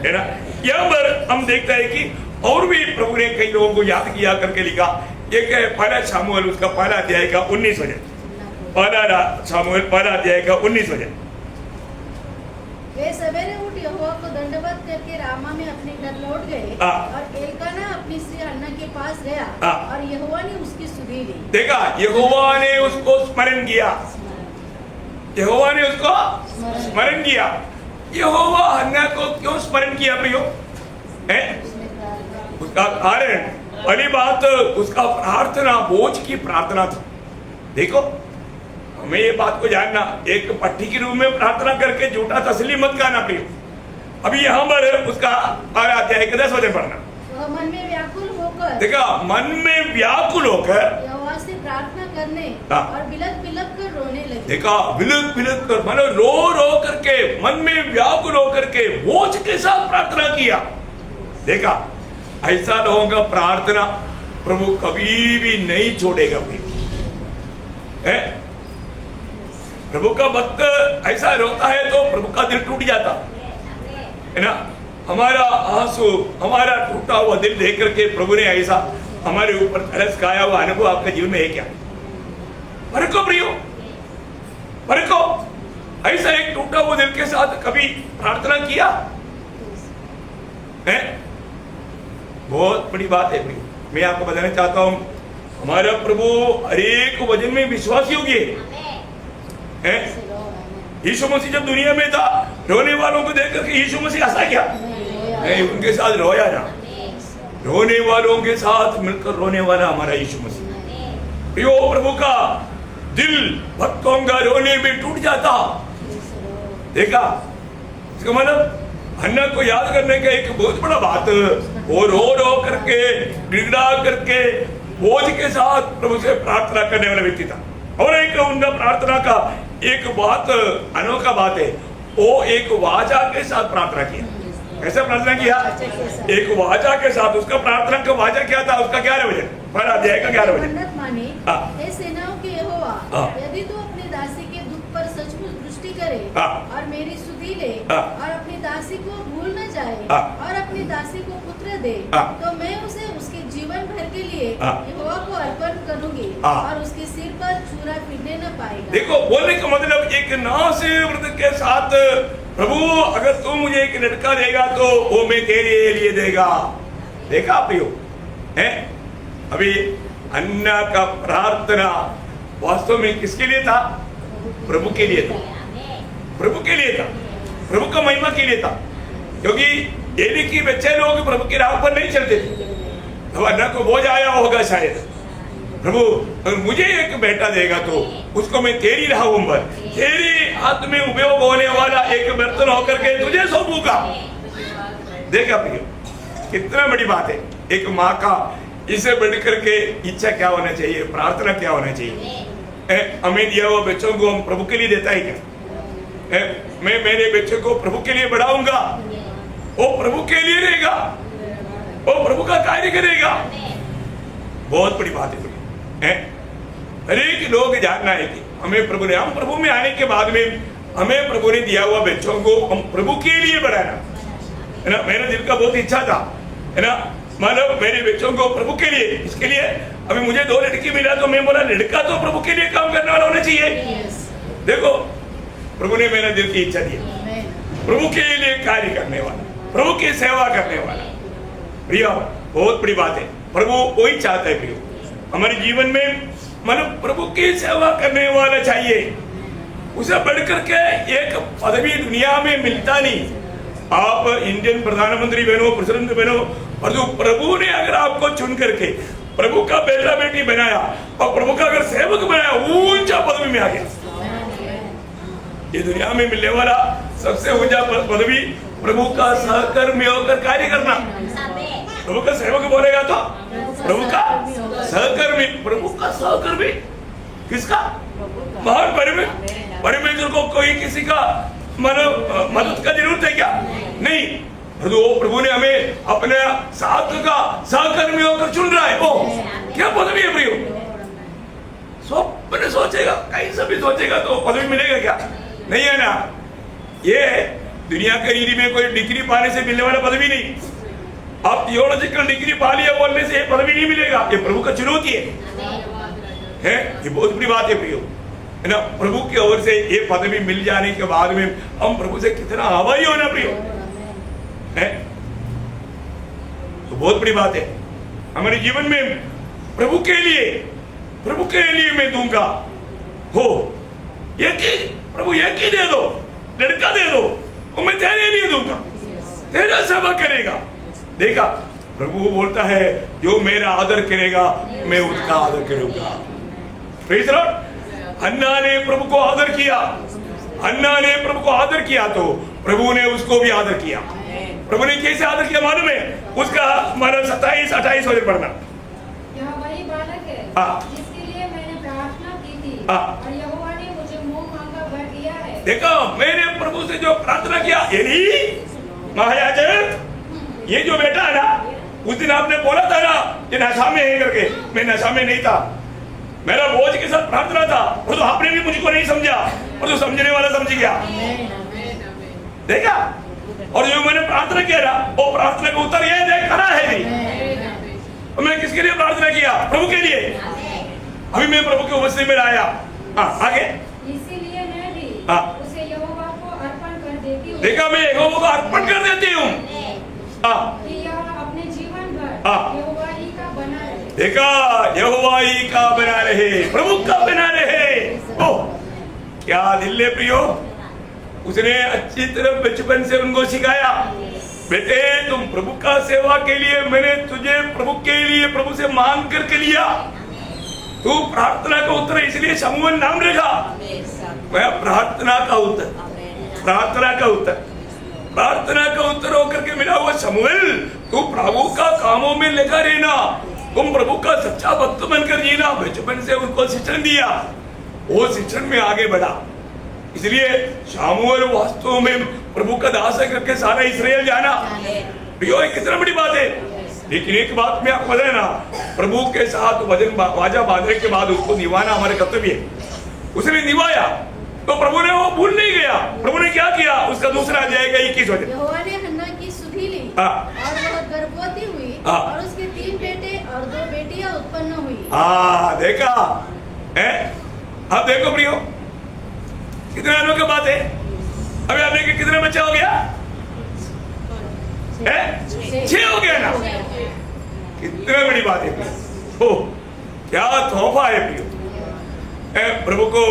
है ना। यहाँ पर हम देखते हैं कि और भी प्रभु ने कई लोगों को याद किया करके लिखा। एक है पहला शामुएल, उसका पहला अध्याय का 19 वचन। पहला शामुएल पहला अध्याय का 19 वचन। वे सवेरे उठ यहोवा को दंडवत करके रामा में अपने घर लौट गए, और एल्काना अपनी स्त्री हन्ना के पास गया, और यहोवा ने उसकी सुधि ली। देखा, यहोवा ने उसको स्मरण किया, यहोवा ने उसको स्मरण किया। यहोवा हन्ना को क्यों स्मरण किया प्रियो? उसका कारण, पहली बात, उसका प्रार्थना बोझ की प्रार्थना था। देखो, हमें ये बात को जानना, एक पट्टी के रूप में प्रार्थना करके झूठा तसली मत करना प्रियो। अभी यहाँ पर उसका 12 अध्याय का 10 वचन पढ़ना। मन में व्याकुल होकर, देखा, मन में व्याकुल होकर यहोवा से प्रार्थना करने और बिलक बिलक कर रोने लगे। देखा, बिलक बिलक कर, मतलब रो रो करके, मन में व्याकुल होकर के बोझ के साथ प्रार्थना किया। देखा, ऐसा लोगों का प्रार्थना प्रभु कभी भी नहीं छोड़ेगा। प्रभु का भक्त ऐसा रोता है तो प्रभु का दिल टूट जाता है ना। हमारा आंसू, हमारा टूटा हुआ दिल देख करके प्रभु ने ऐसा हमारे ऊपर तरस खाया हुआ अनुभव आपके जीवन में है क्या? परखो प्रियो, परखो, ऐसा एक टूटा हुआ दिल के साथ कभी प्रार्थना किया है? बहुत बड़ी बात है प्रियो। मैं आपको बताना चाहता हूं, हमारा प्रभु हर एक वचन में विश्वासी होगी है। यीशु मसीह जब दुनिया में था, रोने वालों को देख करके यीशु मसीह हंसा क्या? नहीं, उनके साथ रोया ना। रोने वालों के साथ मिलकर रोने वाला हमारा यीशु मसीह। प्रियो, प्रभु का दिल भक्तों का रोने में टूट जाता। देखा इसका मतलब हन्ना को याद करने का एक बहुत बड़ा बात, वो रो करके गिड़गिड़ा करके बोझ के साथ प्रभु से प्रार्थना करने वाला व्यक्ति था। और एक उनका प्रार्थना का एक बात अनोखा बात है, वो एक वाचा के साथ प्रार्थना किया। कैसे प्रार्थना किया? एक वाचा के साथ। उसका प्रार्थना का वाचा क्या था? उसका 11 वचन, पहला अध्याय का 11 वचन। मन्नत माने, हे सेनाओं के यहोवा, यदि तू अपनी दासी के दुख पर सचमुच दृष्टि करे और मेरी सुधि ले और अपनी दासी को भूल न जाए और अपनी दासी को पुत्र दे, तो मैं उसे उसके जीवन भर के लिए यहोवा को अर्पण करूंगी और उसके सिर पर चूरा फिरने न पाएगा। देखो बोलने का मतलब एक नाव से व्रत के साथ, प्रभु अगर तू मुझे एक लड़का देगा तो वो मैं तेरे लिए देगा। देखा प्रियो है? अभी अन्ना का प्रार्थना वास्तव में किसके लिए था? प्रभु के लिए था। प्रभु के लिए था, प्रभु का महिमा के लिए था। क्योंकि एली के बच्चे लोग प्रभु की राह पर नहीं चलते थे, तो अन्ना को बोझ आया होगा शायद, प्रभु अगर मुझे एक बेटा देगा तो उसको मैं तेरी राह पर, तेरी हाथ में उपयोग होने वाला एक बर्तन होकर के तुझे सौंपूंगा। देखा प्रियो कितना बड़ी बात है। एक माँ का इसे बढ़कर के इच्छा क्या होना चाहिए, प्रार्थना क्या होना चाहिए? हमें दिया हुआ बच्चों को हम प्रभु के लिए देता है क्या? मैं मेरे बच्चों को प्रभु के लिए बढ़ाऊंगा, वो प्रभु के लिए रहेगा, वो प्रभु का कार्य करेगा। बहुत बड़ी बात है। हर एक लोग जानना है कि हमें प्रभु ने, हम प्रभु में आने के बाद में हमें प्रभु ने दिया हुआ बच्चों को हम प्रभु के लिए बढ़ाना है ना। मेरा दिल का बहुत इच्छा था है ना, मतलब मेरे बच्चों को प्रभु के लिए, इसके लिए अभी मुझे 2 लड़की मिला तो मैं बोला लड़का तो प्रभु के लिए काम करने वाला होना चाहिए। देखो प्रभु ने मेरा दिल की इच्छा दी, प्रभु के लिए कार्य करने वाला, प्रभु की सेवा करने वाला। प्रियो बहुत बड़ी बात है, प्रभु वही चाहता है प्रियो हमारे जीवन में, मतलब प्रभु की सेवा करने वाला चाहिए। उसे बढ़कर के एक पदवी दुनिया में मिलता नहीं। आप इंडियन प्रधानमंत्री बनो, प्रेसिडेंट बनो, और जो प्रभु ने अगर आपको चुन करके प्रभु का बेटा बेटी बनाया और प्रभु का अगर सेवक बनाया, ऊंचा पदवी में आ गया। ये दुनिया में मिलने वाला सबसे ऊंचा पदवी प्रभु का सहकर्मी होकर कार्य करना। प्रभु का सेवक बोलेगा तो प्रभु का सहकर्मी, प्रभु का सहकर्मी किसका? महान परमेश्वर को कोई किसी का मदद का जरूरत है क्या? नहीं, प्रभु ने हमें अपने साथ का सहकर्मी होकर चुन रहा है। वो क्या पदवी है प्रियो? स्वप्न सोचेगा, कहीं से भी सोचेगा तो पदवी मिलेगा क्या? नहीं है ना। ये दुनिया के रीति में कोई डिग्री पाने से मिलने वाला पदवी नहीं। आप थियोलॉजिकल डिग्री पा लिया बोलने से ये पदवी नहीं मिलेगा। ये प्रभु का चुनौती है। ये बहुत बड़ी बात है प्रियो है ना। प्रभु की ओर से ये पदवी मिल जाने के बाद में हम प्रभु से कितना आभारी होना प्रियो है, तो बहुत बड़ी बात है। हमारे जीवन में प्रभु के लिए मैं दूंगा हो, एक ही प्रभु एक ही दे दो, लड़का दे दो, वो मैं तेरे लिए दूंगा, तेरा सेवा करेगा। देखा प्रभु बोलता है जो मेरा आदर करेगा मैं उसका आदर करूंगा। Praise Lord. हन्ना ने प्रभु को आदर किया, हन्ना ने प्रभु को आदर किया तो प्रभु ने उसको भी आदर किया। प्रभु ने कैसे आदर किया मालूम है? उसका 27-28 वचन पढ़ना। यह वही बालक है जिसके लिए मैंने प्रार्थना की थी और यहोवा ने मुझे मुंह मांगा भर दिया है। देखो मैंने प्रभु से जो प्रार्थना किया, महायाजक ये जो बेटा है ना, उस दिन आपने बोला था ना कि नशा में है करके, मैं नशा में नहीं था, मेरा बोझ के साथ प्रार्थना था, और तो आपने भी मुझको नहीं समझा और जो समझने वाला समझ गया। देखा, और जो मैंने प्रार्थना किया ना, वो प्रार्थना का उत्तर ये देख खड़ा है नहीं। मैं किसके लिए प्रार्थना किया? प्रभु के लिए। अभी मैं प्रभु के उपस्थिति में आया। आगे इसीलिए मैं भी उसे यहोवा को अर्पण कर देती हूँ। देखा, मैं यहोवा को अर्पण कर देती हूँ कि यह अपने जीवन भर यहोवा ही का बना रहे। देखा, यहोवा ही का बना रहे, प्रभु का बना रहे। ओह क्या दिल है प्रियो। उसने अच्छी तरह बचपन से उनको सिखाया, बेटे तुम प्रभु का सेवा के लिए, मैंने तुझे प्रभु के लिए प्रभु से मांग करके लिया, तू प्रार्थना का उत्तर है, इसलिए शमूएल नाम रखा। वह प्रार्थना का उत्तर, प्रार्थना का उत्तर, प्रार्थना का उत्तर होकर के मिला हुआ शमूएल, तू प्रभु का कामों में लगा रहना, तुम प्रभु का सच्चा भक्त बनकर जीना। बचपन से उनको शिक्षण दिया, वो शिक्षण में आगे बढ़ा। इसलिए शमूएल वास्तव में प्रभु का दास है करके सारा इस्राएल जाना। प्रियो, कितना बड़ी बात है। लेकिन एक बात में आपको बताना, प्रभु के साथ वजन वाजा बांधने के बाद उसको निभाना हमारे कर्तव्य है। उसने निभाया तो प्रभु ने वो भूल नहीं गया। प्रभु ने क्या किया, उसका दूसरा अध्याय का 21 वचन, यहोवा ने हन्ना की सुधि ली और वह गर्भवती हुई और उसके 3 बेटे और 2 बेटियां उत्पन्न हुई। देखा है। अब देखो प्रियो, कितने अनोखी बात है। अभी आपने के कितने बच्चा हो गया है? 6 हो गया ना। कितनी बड़ी बात है प्रियो, क्या तोहफा है प्रियो। प्रभु को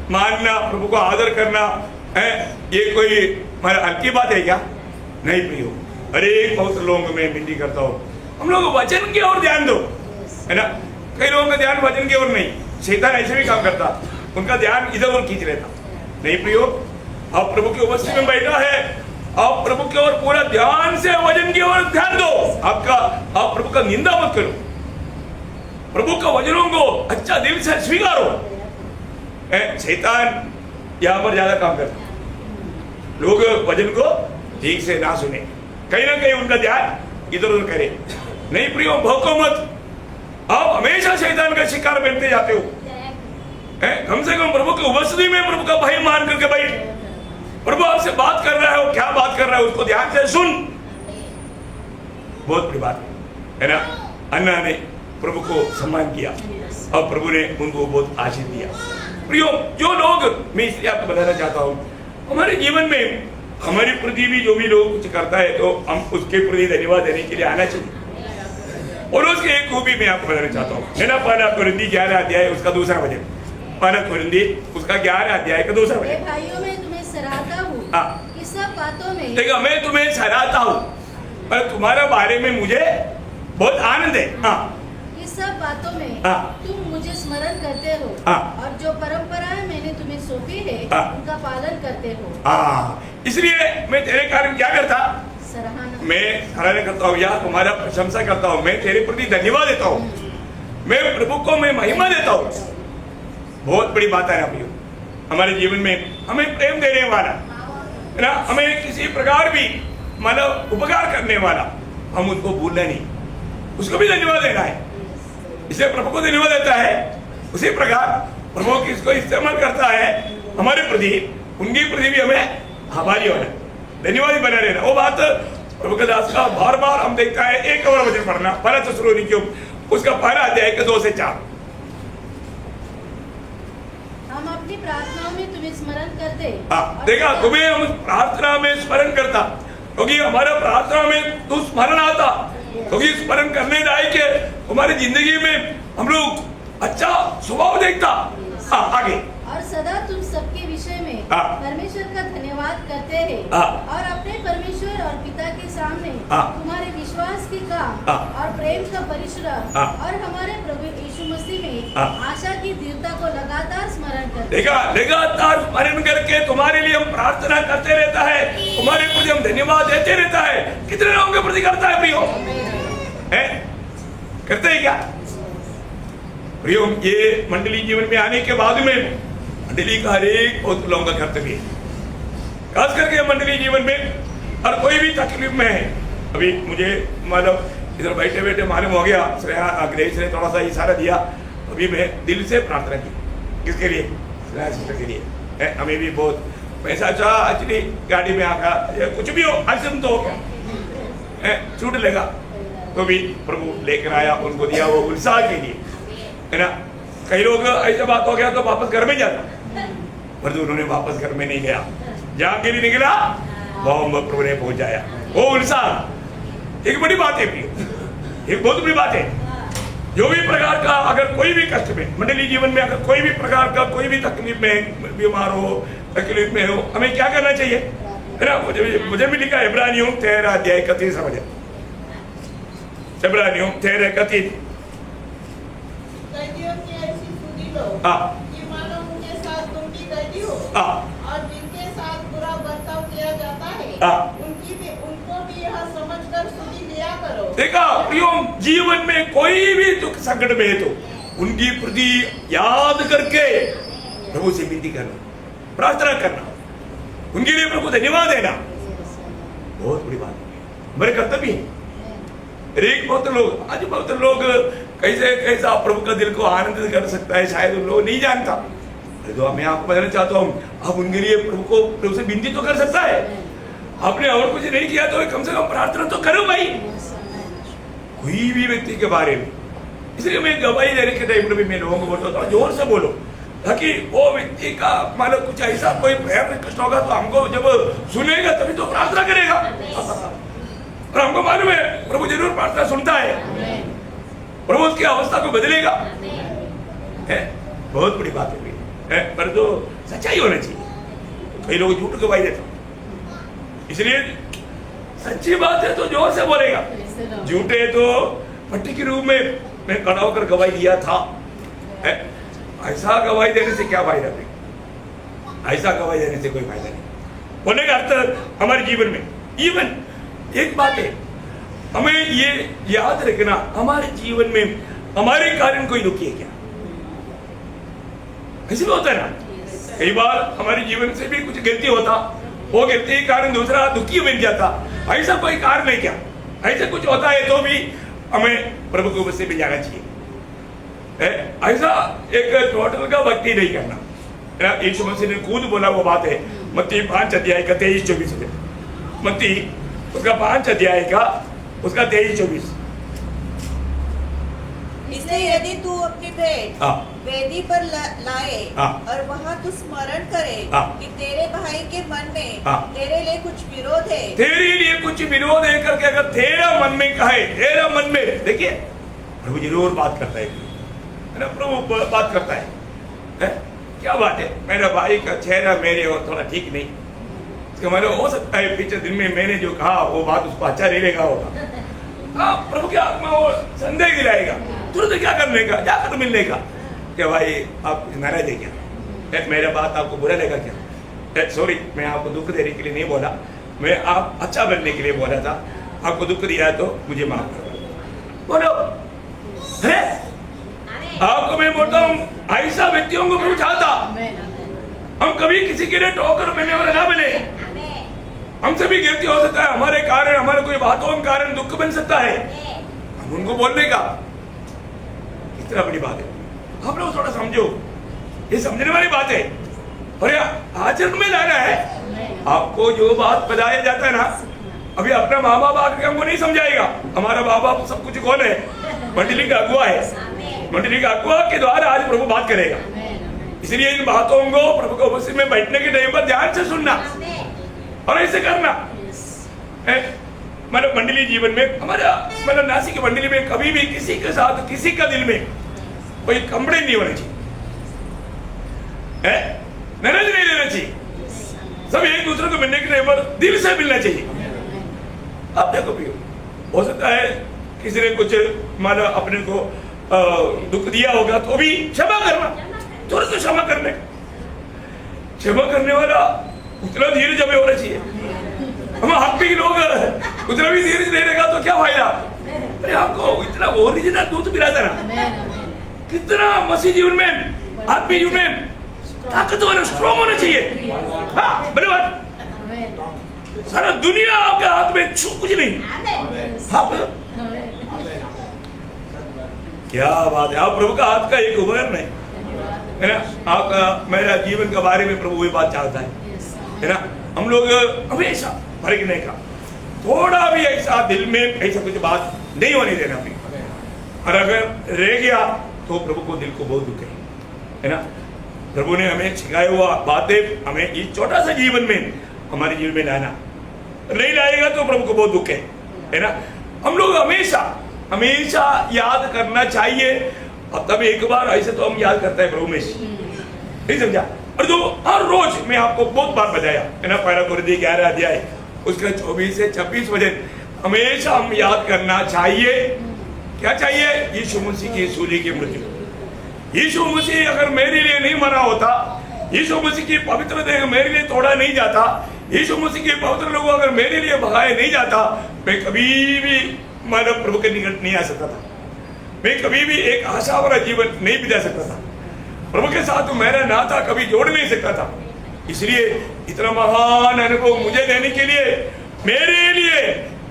मानना, प्रभु को आदर करना है, ये कोई हल्की बात है क्या? नहीं प्रियो। अरे बहुत लोगों में विनती करता हूँ, हम लोग वचन की ओर ध्यान दो, है ना। कई लोगों का ध्यान वचन की ओर नहीं, शैतान ऐसे भी काम करता, उनका ध्यान इधर उधर खींच लेता। नहीं प्रियो, आप प्रभु की उपस्थिति में बैठा है, आप प्रभु की ओर पूरा ध्यान से वचन की ओर ध्यान दो। आप प्रभु का निंदा मत करो, प्रभु का वचनों को अच्छा दिल से स्वीकारो। शैतान यहाँ पर ज्यादा काम करता, लोग वचन को ठीक से ना सुने, कहीं ना कहीं उनका ध्यान इधर उधर करे। नहीं प्रियो, भौंको मत, आप हमेशा शैतान का शिकार बनते जाते हो। कम से कम प्रभु की उपस्थिति में प्रभु का भय मान करके बैठ। प्रभु आपसे बात कर रहा है, वो क्या बात कर रहा है उसको ध्यान से सुन। बहुत बड़ी बात है ना। अन्ना ने प्रभु को सम्मान किया और प्रभु ने उनको बहुत आशीष दिया। प्रियो, जो लोग, मैं इसलिए आपको बताना चाहता हूँ, हमारे जीवन में हमारी प्रति भी जो भी लोग कुछ करता है तो हम उसके प्रति धन्यवाद देने के लिए आना चाहिए। और उसकी एक खूबी मैं आपको बताना चाहता हूँ, है ना। पहला कुरिन्थी 11 अध्याय उसका दूसरा वचन, पहला कुरिन्थी उसका 11 अध्याय का दूसरा वचन। भाइयों में तुम्हें सराहता हूँ कि सब बातों में, देखो मैं तुम्हें सराहता हूँ पर तुम्हारे बारे में मुझे बहुत आनंद है। सब बातों में तुम मुझे स्मरण करते हो और जो परंपराएं मैंने तुम्हें सौंपी है उनका पालन करते हो। इसलिए मैं तेरे कारण क्या करता, सराहना, मैं सराहना करता हूँ या तुम्हारा प्रशंसा करता हूँ, मैं तेरे प्रति धन्यवाद देता हूँ, मैं प्रभु को मैं महिमा देता हूँ। बहुत बड़ी बात है ना हमारे जीवन में, हमें प्रेम देने वाला है ना, हमें किसी प्रकार भी मतलब उपकार करने वाला, हम उनको भूलना नहीं, उसको भी धन्यवाद देना है। इसे प्रभु को धन्यवाद देता है, उसी प्रकार प्रभु किसको इस्तेमाल करता है हमारे प्रति, उनके प्रति भी हमें आभारी होना, धन्यवादी बना रहना। वो बात प्रभु के दास का बार बार हम देखता है। एक और वचन पढ़ना, पहला थिस्सलुनीकियों उसका पहला अध्याय के 2 से 4। हम अपनी प्रार्थनाओं में तुम्हें स्मरण करते। देखा, तुम्हें हम प्रार्थना में स्मरण करता, क्योंकि हमारा प्रार्थना में तू स्मरण आता, क्योंकि स्मरण करने लायक है। हमारी जिंदगी में हम लोग अच्छा स्वभाव देखता। आगे, और सदा तुम सबके विषय में परमेश्वर का धन्यवाद करते हैं और अपने परमेश्वर और पिता के सामने तुम्हारे विश्वास के काम और प्रेम का परिश्रम और हमारे प्रभु यीशु मसीह में आशा की दृढ़ता को लगातार स्मरण करते। देखा, लगातार स्मरण करके तुम्हारे लिए हम प्रार्थना करते रहता है, तुम्हारे प्रति हम धन्यवाद देते रहता है। कितने लोगों के प्रति करता है प्रियो? करते हैं क्या प्रियो? ये मंडली जीवन में आने के बाद में मंडली का हर एक बहुत लोगों का कर्तव्य है, खास करके मंडली जीवन में। और कोई भी तकलीफ में है, अभी मुझे मतलब इधर बैठे बैठे मालूम हो गया, ग्रेस ने थोड़ा सा इशारा दिया, अभी मैं दिल से प्रार्थना की। किसके लिए? सिस्टर के लिए। हमें भी बहुत पैसा चाह एक्चुअली गाड़ी में आकर कुछ भी हो, एक्सीडेंट तो हो गया, छूट लेगा तो भी प्रभु लेकर आया, उनको दिया वो उत्साह के लिए, है ना। कई लोग ऐसा बात हो गया तो वापस घर में जाता, पर तो उन्होंने वापस घर में नहीं गया, जहाँ के लिए निकला वहाँ प्रभु ने पहुंचाया। वो उत्साह एक बड़ी बात है प्रियो, एक बहुत बड़ी बात है। जो भी प्रकार का अगर कोई भी कष्ट में मंडली जीवन में अगर कोई भी प्रकार का कोई भी तकलीफ में बीमार हो, तकलीफ में हो, हमें क्या करना चाहिए, है ना। मुझे भी लिखा इब्रानियों 13 अध्याय 31 वचन, इब्रानियों 13 31। कैदियों की ऐसी लो हाँ। कि मानो उनके साथ तुम भी कैदी हो हाँ। और जिनके साथ बुरा बर्ताव किया जाता है हाँ। उनको भी यह समझकर सुधी लिया करो। देखा प्रियो, जीवन में कोई भी दुख संकट में है तो उनकी प्रति याद करके प्रभु से विनती करना, प्रार्थना करना, उनके लिए प्रभु धन्यवाद देना बहुत बड़ी बात है, हमारे कर्तव्य है। एक बहुत लोग आज बहुत लोग कैसे कैसा प्रभु का दिल को आनंदित कर सकता है, शायद उन लोग नहीं जानता। तो मैं आपको बताना चाहता हूँ, आप उनके लिए प्रभु से विनती तो कर सकता है। आपने और कुछ नहीं किया तो कम से कम प्रार्थना तो करो भाई, कोई भी व्यक्ति के बारे में। इसलिए मैं गवाही देने के टाइम में मैं लोगों को बोलता हूँ जोर से बोलो, ताकि वो व्यक्ति का मानो कुछ ऐसा कोई प्रेम रिक्वेस्ट होगा तो हमको जब सुनेगा तभी तो प्रार्थना करेगा। और हमको मालूम है प्रभु जरूर प्रार्थना सुनता है, प्रभु उसकी अवस्था को बदलेगा। है बहुत बड़ी बात है, पर तो सच्चाई होना चाहिए। कई लोग झूठ गवाही देते, इसलिए सच्ची बात है तो जोर से बोलेगा, झूठे तो पट्टी के रूप में मैं खड़ा होकर गवाही दिया था। ऐसा गवाही देने से क्या फायदा नहीं, ऐसा गवाही देने से कोई फायदा नहीं। बोलने का अर्थ हमारे जीवन में इवन एक बात है, हमें ये याद रखना, हमारे जीवन में हमारे कारण कोई दुखी है क्या? ऐसे भी होता है ना, कई बार हमारे जीवन से भी कुछ गलती होता, वो गलती के कारण दूसरा दुखी बन जाता। ऐसा कोई कारण नहीं क्या? ऐसा कुछ होता है तो भी हमें प्रभु को बस से भी जाना चाहिए। ऐसा एक टोटल का भक्ति नहीं करना। यीशु मसीह ने खुद बोला वो बात है, मत्ती 5 अध्याय का 23-24 में, मत्ती उसका 5 अध्याय का उसका 23-24। इसलिए यदि तू अपनी भेंट वेदी पर लाए और वहाँ तू स्मरण करे कि तेरे भाई के मन में तेरे लिए कुछ विरोध है, तेरे लिए कुछ विरोध है करके अगर तेरा मन में कहे, तेरा मन में, देखिए प्रभु जरूर बात करता है ना, प्रभु बात करता है। क्या बात है, मेरा भाई का चेहरा मेरे और थोड़ा ठीक नहीं, इसका मतलब हो सकता है पिछले दिन में मैंने जो कहा वो बात उसको अच्छा नहीं लगा होगा। हाँ, प्रभु की आत्मा वो संदेह दिलाएगा, तुरंत क्या करने का, जाकर मिलने का। क्या भाई आप नाराज है क्या? मेरा बात आपको बुरा लगा क्या? सॉरी, मैं आपको दुख देने के लिए नहीं बोला, मैं आप अच्छा बनने के लिए बोला था। आपको दुख दिया तो मुझे माफ करो, बोलो। है आपको मैं बोलता हूँ, ऐसा व्यक्तियों को प्रभु चाहता। हम कभी किसी के लिए टोकर बनने वाला ना बने। हमसे भी गलती हो सकता है, हमारे कारण, हमारे कोई बातों के कारण दुख बन सकता है, हम उनको बोलने का कितना बड़ी बात है। आप लोग थोड़ा समझो, ये समझने वाली बात है और आचरण में लाना है। आपको जो बात बताया जाता है ना, अभी अपना माँ बाप आकर हमको नहीं समझाएगा। हमारा माँ बाप सब कुछ कौन है? मंडली का अगुआ है। मंडली का अगुआ के द्वारा आज प्रभु बात करेगा। इसलिए इन बातों को प्रभु के उपस्थित में बैठने के टाइम पर ध्यान से सुनना और ऐसे करना। मतलब मंडली जीवन में हमारा, मतलब नासिक की मंडली में कभी भी किसी के साथ, किसी का दिल में कोई कंप्लेंट नहीं होना चाहिए, नाराज नहीं लेना चाहिए। सब एक दूसरे को मिलने के टाइम पर दिल से मिलना चाहिए। अब देखो भी हो सकता है किसी ने कुछ मानो अपने को दुख दिया होगा तो भी क्षमा करना, तुरंत क्षमा करने। क्षमा करने वाला उतना धीरज हमें होना चाहिए। हम हाथी लोग उतना भी धीरज नहीं रहेगा तो क्या फायदा? अरे आपको इतना ओरिजिनल दूध पिलाता ना, कितना मसीह जीवन में, आत्मीय जीवन में ताकतवर, स्ट्रॉन्ग होना चाहिए। हाँ बराबर, सारा दुनिया आपके हाथ में कुछ नहीं। हाँ क्या बात है, आप प्रभु का हाथ का एक उपकरण है ना। आपका मेरा जीवन के बारे में प्रभु वही बात चाहता है ना। हम लोग हमेशा फर्क नहीं का, थोड़ा भी ऐसा दिल में ऐसा कुछ बात नहीं होने देना अपनी, और अगर रह गया तो प्रभु को दिल को बहुत दुख है ना। प्रभु ने हमें सिखाया हुआ बातें हमें इस छोटा सा जीवन में हमारे जीवन में लाना, नहीं लाएगा तो प्रभु को बहुत दुख है ना। हम लोग हमेशा हमेशा याद करना चाहिए। अब तब एक बार ऐसे तो हम याद करते हैं प्रभु में, नहीं समझा? और जो हर रोज मैं आपको बहुत बार बताया है ना, पहला कुरिन्थियों 11 अध्याय उसका 24 से 26 वचन हमेशा हम याद करना चाहिए। क्या चाहिए? यीशु मसीह की सूली की मृत्यु, यीशु मसीह अगर मेरे लिए नहीं मरा होता, यीशु मसीह की पवित्र देह मेरे लिए तोड़ा नहीं जाता, यीशु मसीह के पवित्र लोगों अगर मेरे लिए भगाए नहीं जाता, मैं कभी भी मानव प्रभु के निकट नहीं आ सकता था। मैं कभी भी एक आशा वाला जीवन नहीं बिता सकता था। प्रभु के साथ मेरा नाता कभी जोड़ नहीं सकता था। इसलिए इतना महान अनुभव मुझे देने के लिए, मेरे लिए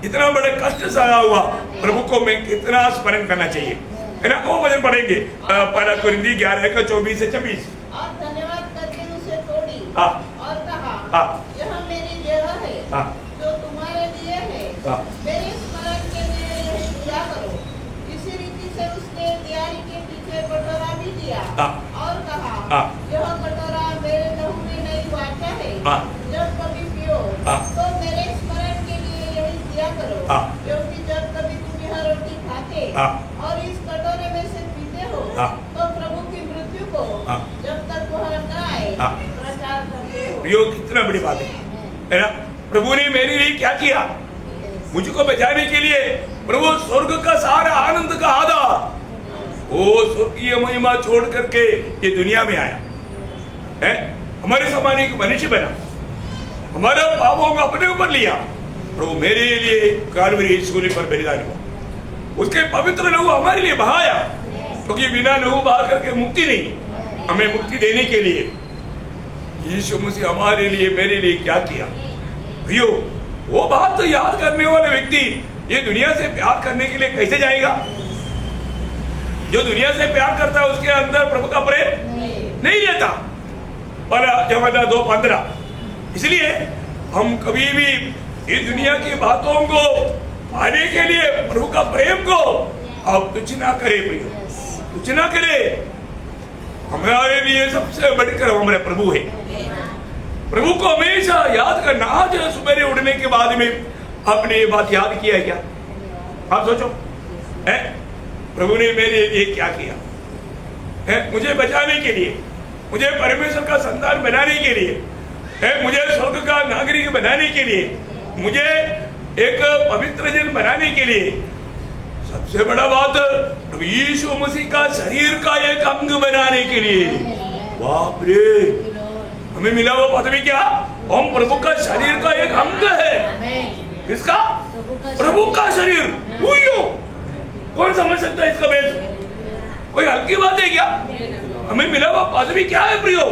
इतना बड़ा कष्ट सहा हुआ प्रभु को मैं कितना स्मरण करना चाहिए, है ना। वो वचन पढ़ेंगे पहला कुरिन्थी 11:24 से 26। और धन्यवाद करके उसे तोड़ी हाँ। और कहा, हाँ। यह मेरी देह है हाँ। जो तुम्हारे लिए है, हाँ। मेरे स्मरण के लिए यह किया करो। इसी रीति से उसने तैयारी के पीछे कटोरा भी दिया हाँ। और कहा, हाँ। यह कटोरा मेरे लहू में नई वाचा है, हाँ। जब कभी पियो हाँ। तो मेरे स्मरण के लिए यही किया करो। हाँ। क्योंकि जब कभी तुम यह रोटी खाते हाँ। और इस कटोरे में से पीते हो, हाँ। तो प्रभु की मृत्यु को हाँ। जब तक वह न आए हाँ। प्रचार करते हो। यो कितना बड़ी बात है ना। प्रभु ने मेरे लिए क्या किया, मुझको बचाने के लिए प्रभु स्वर्ग का सारा आनंद का आधार, वो स्वर्गीय महिमा छोड़ करके ये दुनिया में आया है, हमारे समान एक मनुष्य बना, हमारे पापों को अपने ऊपर लिया। प्रभु मेरे लिए कालवरी सूली पर बलिदान हुआ, उसके पवित्र लहू हमारे लिए बहाया, क्योंकि बिना लहू बहा करके मुक्ति नहीं। हमें मुक्ति देने के लिए यीशु मसीह हमारे लिए, मेरे लिए क्या किया। भैया वो बात तो याद करने वाले व्यक्ति ये दुनिया से प्यार करने के लिए कैसे जाएगा। जो दुनिया से प्यार करता है उसके अंदर प्रभु का प्रेम नहीं रहता। और यूहन्ना 2:15। इसलिए हम कभी भी इस दुनिया की बातों को पाने के लिए प्रभु का प्रेम को आप तुच्छ ना करें भैया, तुच्छ ना करें। हमारे लिए सबसे बढ़कर हमारे प्रभु है। प्रभु को हमेशा याद करना। आज सुबह उठने के बाद में आपने ये बात याद किया है क्या? आप सोचो, है प्रभु ने मेरे लिए क्या किया है, मुझे बचाने के लिए, मुझे परमेश्वर का संतान बनाने के लिए, है मुझे स्वर्ग का नागरिक बनाने के लिए, मुझे एक पवित्र जन बनाने के लिए। सबसे बड़ा बात प्रभु यीशु मसीह का शरीर का एक अंग बनाने के लिए। बाप रे, हमें मिला वो पदवी क्या? हम प्रभु का शरीर का एक अंग है। किसका? प्रभु का शरीर। कौन समझ सकता है इसका बेस? कोई हल्की बात है क्या? हमें मिला वो पदवी क्या है प्रियो?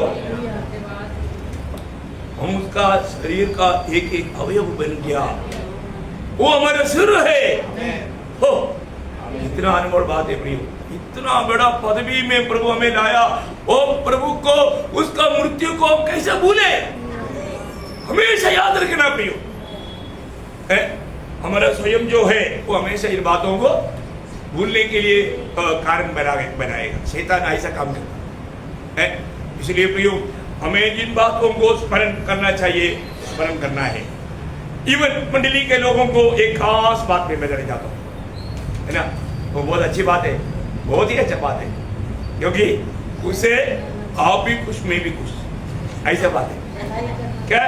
हम उसका शरीर का एक एक अवयव बन गया, वो हमारा सिर है। हो, इतना अनमोल बात है प्रियो, इतना बड़ा पदवी में प्रभु हमें लाया। ओ प्रभु को, उसका मृत्यु को हम कैसे भूले? हमेशा याद रखना प्रियो, है हमारा स्वयं जो है वो हमेशा इन बातों को भूलने के लिए कारण बनाएगा। शैतान ऐसा काम करता है। इसलिए प्रियो, हमें जिन बातों को स्मरण करना चाहिए, स्मरण करना है। इवन मंडली के लोगों को एक खास बात में मैं करना चाहता हूँ, है ना। वो बहुत अच्छी बात है, बहुत ही अच्छा बात है, क्योंकि उससे आप भी खुश, मैं भी खुश, ऐसा बात है। क्या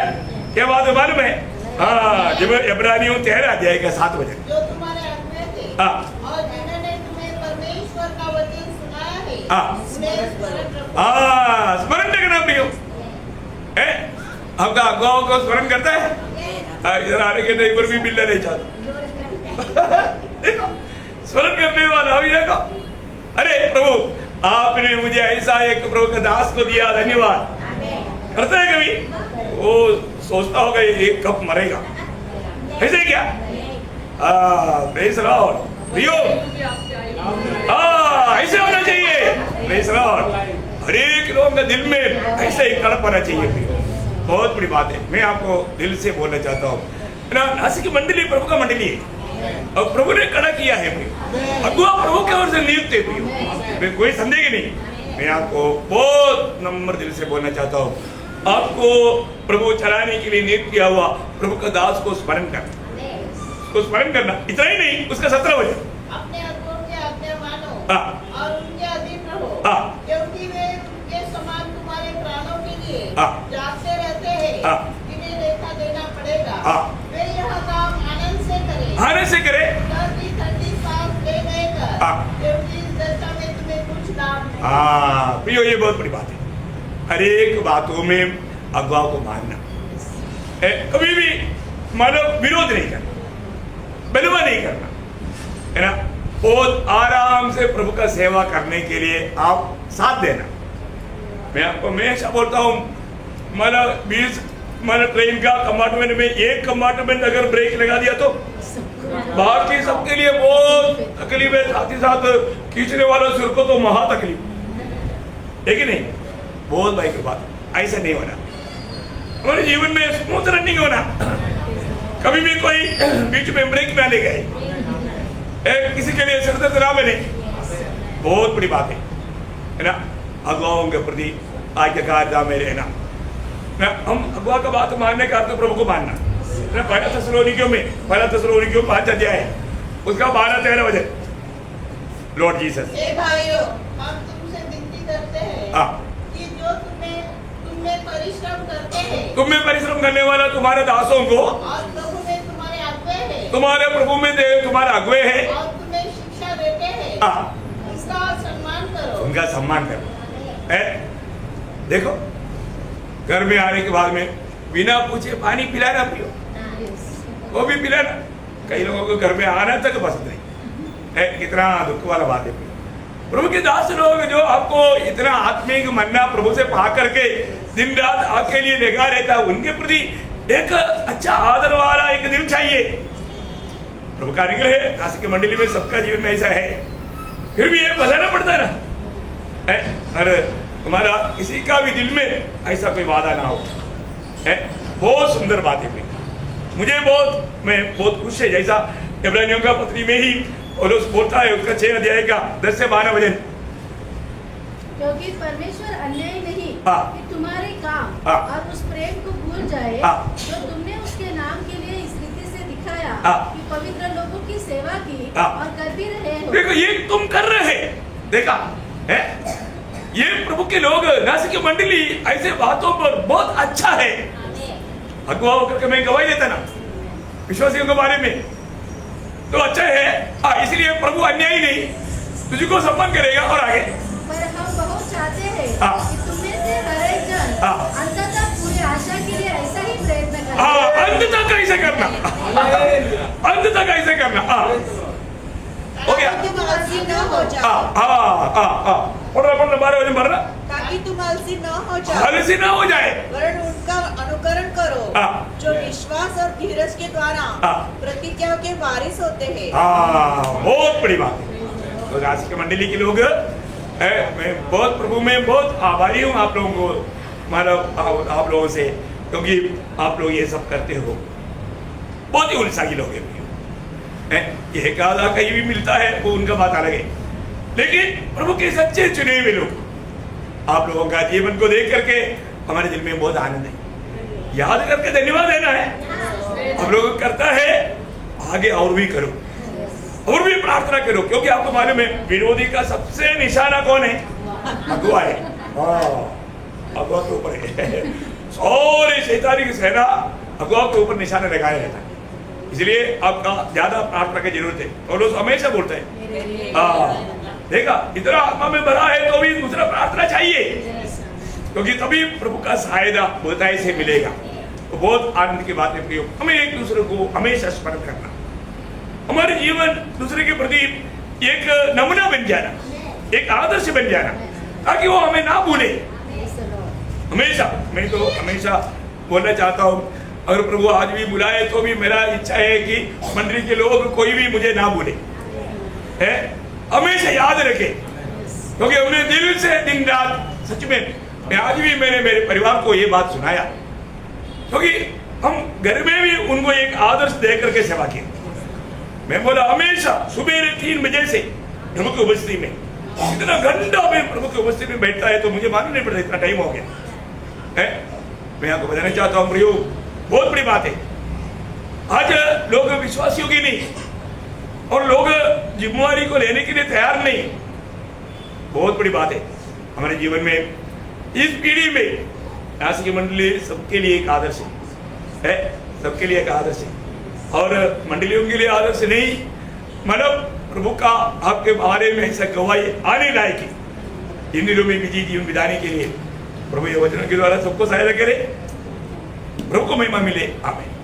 क्या बात है मालूम है? हाँ, जब इब्रानियों 13 अध्याय का 7 वचन, जो तुम्हारे हक में थे और जिन्होंने तुम्हें परमेश्वर का वचन सुनाया है, उन्हें स्मरण रखो। स्मरण रखना प्रियो, है आपका अगुवाओं को स्मरण करता है। इधर आने के नहीं पर भी मिलना नहीं चाहता। देखो, स्मरण करने वाला अभी देखो, अरे प्रभु आपने मुझे ऐसा एक प्रभु के दास को दिया, धन्यवाद। करता है कभी? वो सोचता होगा एक कब मरेगा, ऐसे क्या? प्रेज़ लॉर्ड प्रियो, ऐसे होना चाहिए। प्रेज़ लॉर्ड, हर एक लोगों के दिल में ऐसे ही कड़प होना चाहिए प्रियो। बहुत बड़ी बात है, मैं आपको दिल से बोलना चाहता हूँ ना। नासिक मंडली प्रभु का मंडली है और प्रभु ने खड़ा किया है प्रियो, अगुआ प्रभु की ओर से नियुक्त है प्रियो, कोई संदेह नहीं। मैं आपको बहुत नम्र दिल से बोलना चाहता हूँ, आपको प्रभु चलाने के लिए नियुक्त किया हुआ प्रभु का दास को स्मरण करना, उसको स्मरण करना। इतना ही नहीं, उसका 17 वचन, अपने अगुओं की आज्ञा मानो हाँ। और उनके अधीन रहो, हाँ। क्योंकि वे उनके समान तुम्हारे प्राणों के लिए हाँ। जागते रहते हैं। हाँ। इन्हें लेखा देना पड़ेगा। हाँ। वे यह काम आनंद से करें, आनंद से करे, ठंडी सांस ले कर, हाँ। क्योंकि इस दशा में तुम्हें कुछ लाभ हाँ प्रियो, ये बहुत बड़ी बात है। हर एक बातों में अगुआ को मानना, कभी भी मानो विरोध नहीं करना, बलवा नहीं करना, है ना। बहुत आराम से प्रभु का सेवा करने के लिए आप साथ देना। मैं आपको हमेशा बोलता हूँ, मानो 20 ट्रेन का कंपार्टमेंट में एक कंपार्टमेंट अगर ब्रेक लगा दिया तो बाकी सबके लिए बहुत तकलीफ है, साथ ही साथ खींचने वालों सिर को तो महा तकलीफ है कि नहीं। बहुत भाई की बात, ऐसा नहीं होना। हमारे जीवन में स्मूथ रनिंग होना, कभी भी कोई बीच में ब्रेक ना ले गए, किसी के लिए सिर दर्द ना बने, बहुत बड़ी बात है ना। अगुवाओं के प्रति आज्ञाकारिता में रहना, हम अगुआ का बात मानने का अर्थ प्रभु को मानना। पहला थेसलोनिकियों में 5 अध्याय है, उसका 12-13 वचन, लॉर्ड जीसस, हे भाइयों, हम तुमसे विनती करते हैं कि जो तुम में परिश्रम करते हैं, तुम में परिश्रम करने वाला तुम्हारे दासों को, और प्रभु में तुम्हारे अगुवे हैं, तुम्हारे प्रभु में तुम्हारा अगुवे है, और तुम्हें शिक्षा देते हैं, उसका सम्मान करो, उनका सम्मान करो। देखो, घर में आने के बाद में बिना पूछे पानी पिलाना पियो, वो भी पिलाना। कई लोगों को घर में आना तक पसंद नहीं, कितना दुख वाला बात है। प्रभु के दास लोग जो आपको इतना आत्मिक मन्ना प्रभु से पा करके दिन रात आपके लिए लगा रहता है, उनके प्रति एक अच्छा आदर वाला एक दिल चाहिए। प्रभु का निकल है, दास की मंडली में सबका जीवन में ऐसा है, फिर भी ये बताना पड़ता है ना। अरे तुम्हारा किसी का भी दिल में ऐसा कोई वादा ना हो, बहुत सुंदर बात है। मैं बहुत खुश है, जैसा इब्रानियों का पत्री में ही पौलुस बोलता है, उसका 6 अध्याय का 10 से 12 वचन, क्योंकि परमेश्वर अन्याय नहीं कि तुम्हारे काम और उस प्रेम को भूल जाए जो तुमने उसके नाम के लिए इस रीति से दिखाया कि पवित्र लोगों की सेवा की और कर भी रहे हो। देखो, ये तुम कर रहे हैं, देखा है, ये प्रभु के लोग, नासिक की मंडली ऐसे बातों पर बहुत अच्छा है। अगुआ होकर के मैं गवाही देता ना विश्वासियों के बारे में, तो अच्छा है। इसलिए प्रभु अन्यायी नहीं, तुझको सम्मान करेगा। और आगे, पर हम बहुत चाहते हैं कि तुम में से हर एक जन अंततः पूरी आशा के लिए ऐसा ही प्रयत्न करे। अंत तक ऐसे करना, अंत तक ऐसे करना। हो गया, तुम आलसी न हो जाओ, ताकि तुम आलसी न हो जाओ, आलसी न हो जाए, वरन उनका अनुकरण करो जो विश्वास और धीरज के द्वारा प्रतिज्ञाओं के वारिस होते हैं। बहुत बड़ी बात है। तो राशि की मंडली के लोग, मैं बहुत प्रभु में बहुत आभारी हूँ आप लोगों को, मतलब आप लोगों से, क्योंकि आप लोग ये सब करते हो। बहुत ही उत्साही लोग हैं। ये कहा कहीं भी मिलता है वो उनका बात अलग है, लेकिन प्रभु के सच्चे चुने हुए लोग, आप लोगों का जीवन को देख करके हमारे दिल में बहुत आनंद है। याद करके धन्यवाद देना है। हम लोग करता है, आगे और भी करो, और भी प्रार्थना करो, क्योंकि आपको मालूम है विरोधी का सबसे निशाना कौन है? अगुआ है। अगुआ के ऊपर है। सारी शैतानी की सेना अगुआ के ऊपर निशाना लगाया रहता है। इसलिए आपका ज्यादा प्रार्थना की जरूरत है। और लोग हमेशा बोलते हैं, देखा इतना आत्मा में भरा है तो भी दूसरा प्रार्थना चाहिए, क्योंकि तभी प्रभु का सहायता बहुतायत से मिलेगा। तो बहुत आनंद की बात है। हमें एक दूसरे को हमेशा स्मरण करना, हमारे जीवन दूसरे के प्रति एक नमूना बन जाना, एक आदर्श बन जाना, ताकि वो हमें ना भूले। हमेशा मैं तो हमेशा बोलना चाहता हूँ, अगर प्रभु आज भी बुलाए तो भी मेरा इच्छा है कि मंडली के लोग कोई भी मुझे ना भूले, है हमेशा याद रखे, क्योंकि हमने दिल से दिन रात, सच में मैं आज भी मैंने मेरे परिवार को ये बात सुनाया, क्योंकि हम घर में भी उनको एक आदर्श दे करके सेवा की। मैं बोला हमेशा सुबह 3 बजे से प्रभु की उपस्थिति में, इतना घंटा में प्रभु की उपस्थिति में बैठता है तो मुझे मालूम नहीं पड़ता इतना टाइम हो गया है। मैं आपको बताना चाहता हूँ प्रियो, बहुत बड़ी बात है। आज लोग विश्वासियों की नहीं, और लोग जिम्मेवारी को लेने के लिए तैयार नहीं। बहुत बड़ी बात है हमारे जीवन में, इस पीढ़ी में नासिक की मंडली सबके लिए एक आदर्श है, सबके लिए एक आदर्श है। और मंडलियों के लिए आदर्श नहीं, मतलब प्रभु का आपके बारे में ऐसा गवाही आने लायक है। इन दिनों में निजी जीवन बिताने के लिए प्रभु ये वचनों के द्वारा सबको सहायता करे। प्रभु को महिमा मिले। आमीन।